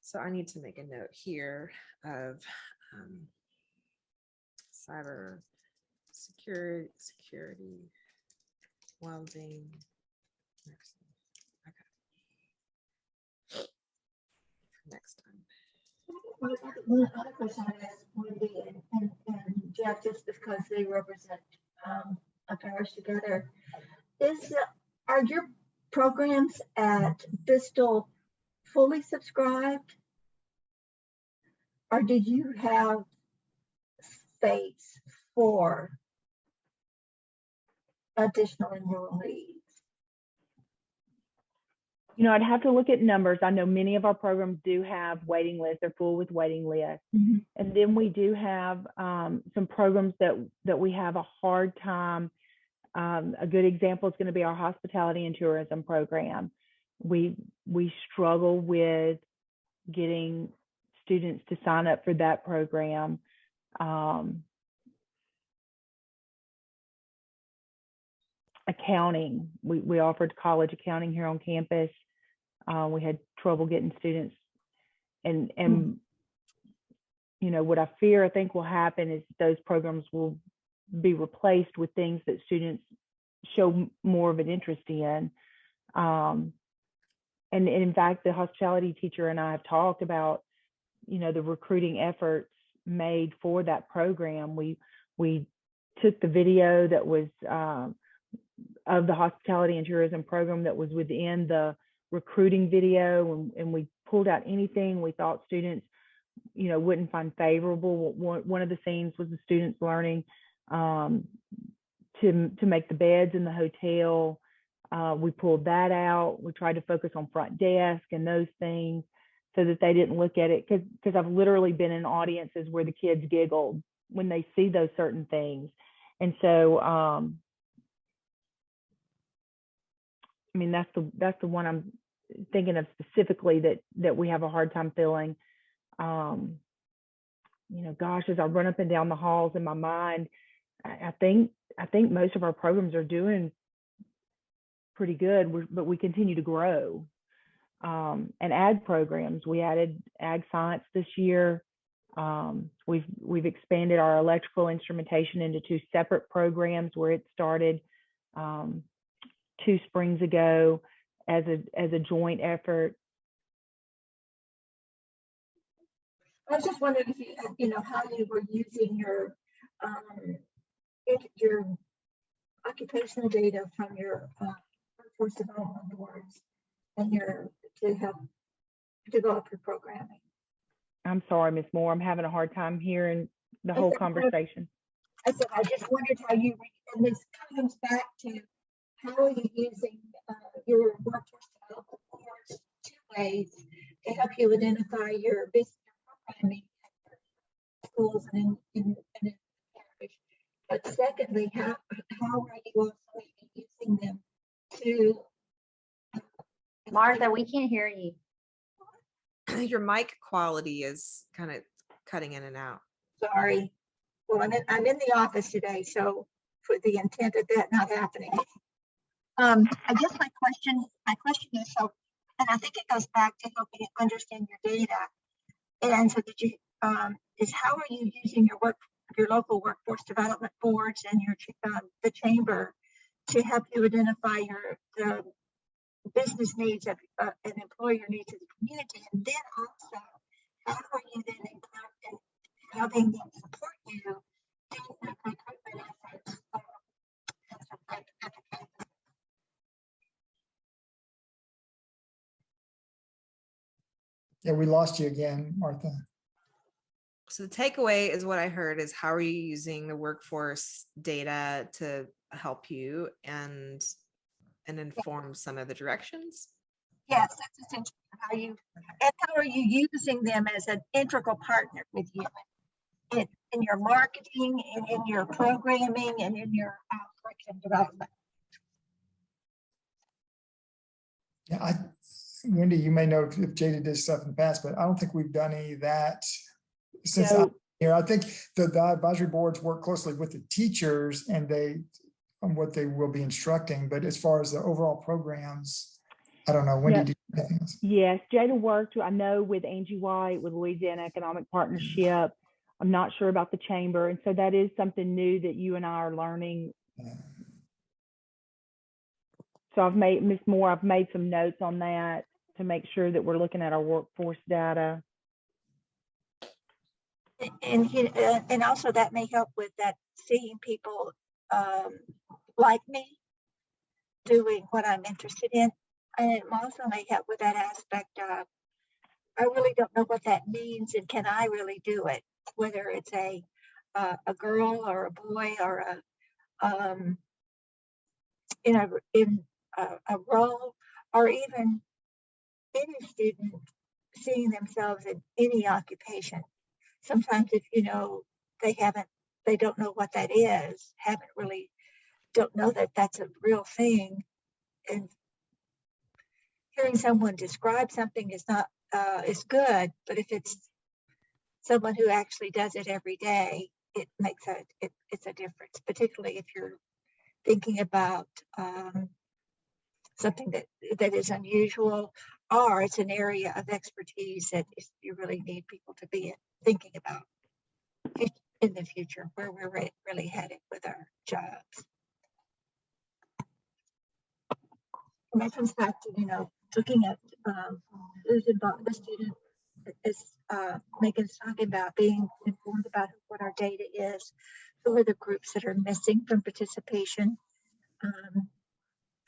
So I need to make a note here of cyber security welding. Okay. Next time. One other question I asked Wendy and Jeff, just because they represent a parish together, are your programs at Bristol fully subscribed? Or did you have space for additional enrollees? You know, I'd have to look at numbers. I know many of our programs do have waiting lists. They're full with waiting lists. Mm-hmm. And then we do have some programs that we have a hard time. A good example is going to be our hospitality and tourism program. We struggle with getting students to sign up for that program. Accounting, we offered college accounting here on campus. We had trouble getting students, and you know, what I think will happen is those programs will be replaced with things that students show more of an interest in. And in fact, the hospitality teacher and I have talked about, you know, the recruiting efforts made for that program. We took the video that was of the hospitality and tourism program that was within the recruiting video, and we pulled out anything we thought students, you know, wouldn't find favorable. One of the scenes was the students learning to make the beds in the hotel. We pulled that out. We tried to focus on front desk and those things so that they didn't look at it, because I've literally been in audiences where the kids giggled when they see those certain things. And so I mean, that's the one I'm thinking of specifically that we have a hard time filling. You know, gosh, as I run up and down the halls in my mind, I think most of our programs are doing pretty good, but we continue to grow. And ag programs, we added ag science this year. We've expanded our electrical instrumentation into 2 separate programs where it started 2 springs ago as a joint effort. I was just wondering if you know, how you were using your occupational data from your workforce development boards and to help develop your programming. I'm sorry, Ms. Moore, I'm having a hard time hearing the whole conversation. I said, I just wondered how you, and this comes back to how are you using your workforce development boards 2 ways to help you identify your business programming schools and in the parish. But secondly, how are you also using them to? Martha, we can't hear you. Your mic quality is kind of cutting in and out. Sorry. Well, I'm in the office today, so for the intent of that not happening. I guess my question is, so, and I think it goes back to helping you understand your data. And so did you, is how are you using your local workforce development boards and the chamber to help you identify the business needs of an employer needs of the community, and then also how are you then having them support you doing the recruitment efforts? Yeah, we lost you again, Martha. So the takeaway is what I heard is how are you using the workforce data to help you and inform some of the directions? Yes, that's essentially how are you using them as an integral partner with you in your marketing and in your programming and in your curriculum development. Yeah, Wendy, you may know if Jada did stuff in the past, but I don't think we've done any of that since I'm here. I think the advisory boards work closely with the teachers and on what they will be instructing. But as far as the overall programs, I don't know. Wendy, do you have anything else? Yes, Jada worked, I know, with Angie White, with Louisiana Economic Partnership. I'm not sure about the chamber. And so that is something new that you and I are learning. Yeah. So I've made some notes on that to make sure that we're looking at our workforce data. And also that may help with that, seeing people like me doing what I'm interested in. And it also may help with that aspect of, I really don't know what that means, and can I really do it? Whether it's a girl or a boy or in a role, or even any student seeing themselves in any occupation. Sometimes if they don't know what that is, don't know that that's a real thing, and hearing someone describe something is not is good, but if it's someone who actually does it every day, it makes it's a difference, particularly if you're thinking about something that is unusual, or it's an area of expertise that you really need people to be thinking about in the future, where we're really headed with our jobs. And that comes back to, looking at who's involved, the student, as Megan's talking about, being informed about what our data is, who are the groups that are missing from participation,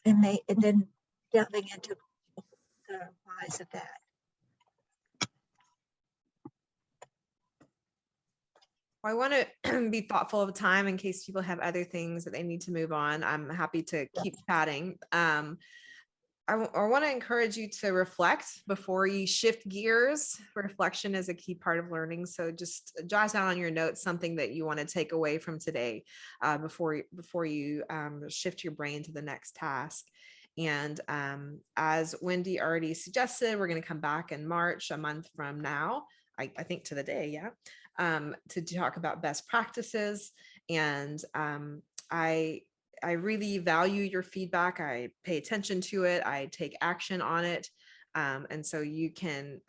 and then delving into the whys of that. I want to be thoughtful of time in case people have other things that they need to move on. I'm happy to keep chatting. I want to encourage you to reflect before you shift gears. Reflection is a key part of learning. So just jot down on your notes something that you want to take away from today before you shift your brain to the next task. And as Wendy already suggested, we're going to come back in March, a month from now, I think to the day, to talk about best practices. And I really value your feedback. I pay attention to it. I take action on it. And so you can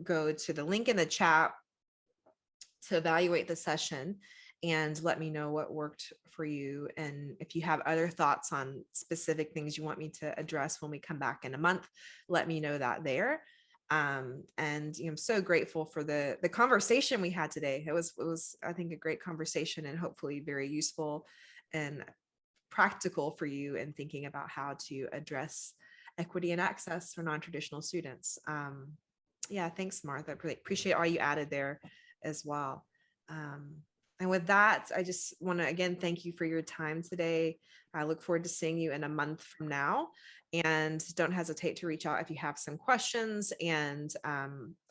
go to the link in the chat to evaluate the session and let me know what worked for you. And if you have other thoughts on specific things you want me to address when we come back in a month, let me know that there. And I'm so grateful for the conversation we had today. It was, I think, a great conversation and hopefully very useful and practical for you in thinking about how to address equity and access for non-traditional students. Thanks, Martha. I appreciate all you added there as well. And with that, I just want to again thank you for your time today. I look forward to seeing you in a month from now. And don't hesitate to reach out if you have some questions. And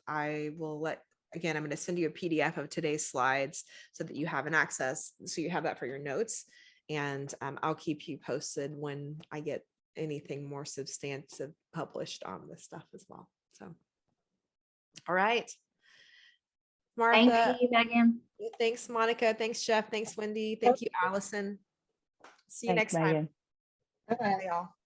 I will let again, I'm going to send you a PDF of today's slides so that you have an access, so you have that for your notes. And I'll keep you posted when I get anything more substantive published on this stuff as well. So, all right. Martha, Thank you, Megan. thanks, Monica. Thanks, Jeff. Thanks, Wendy. Thank you, Allison. See you Thanks, next time. Megan. Bye-bye. Bye, y'all.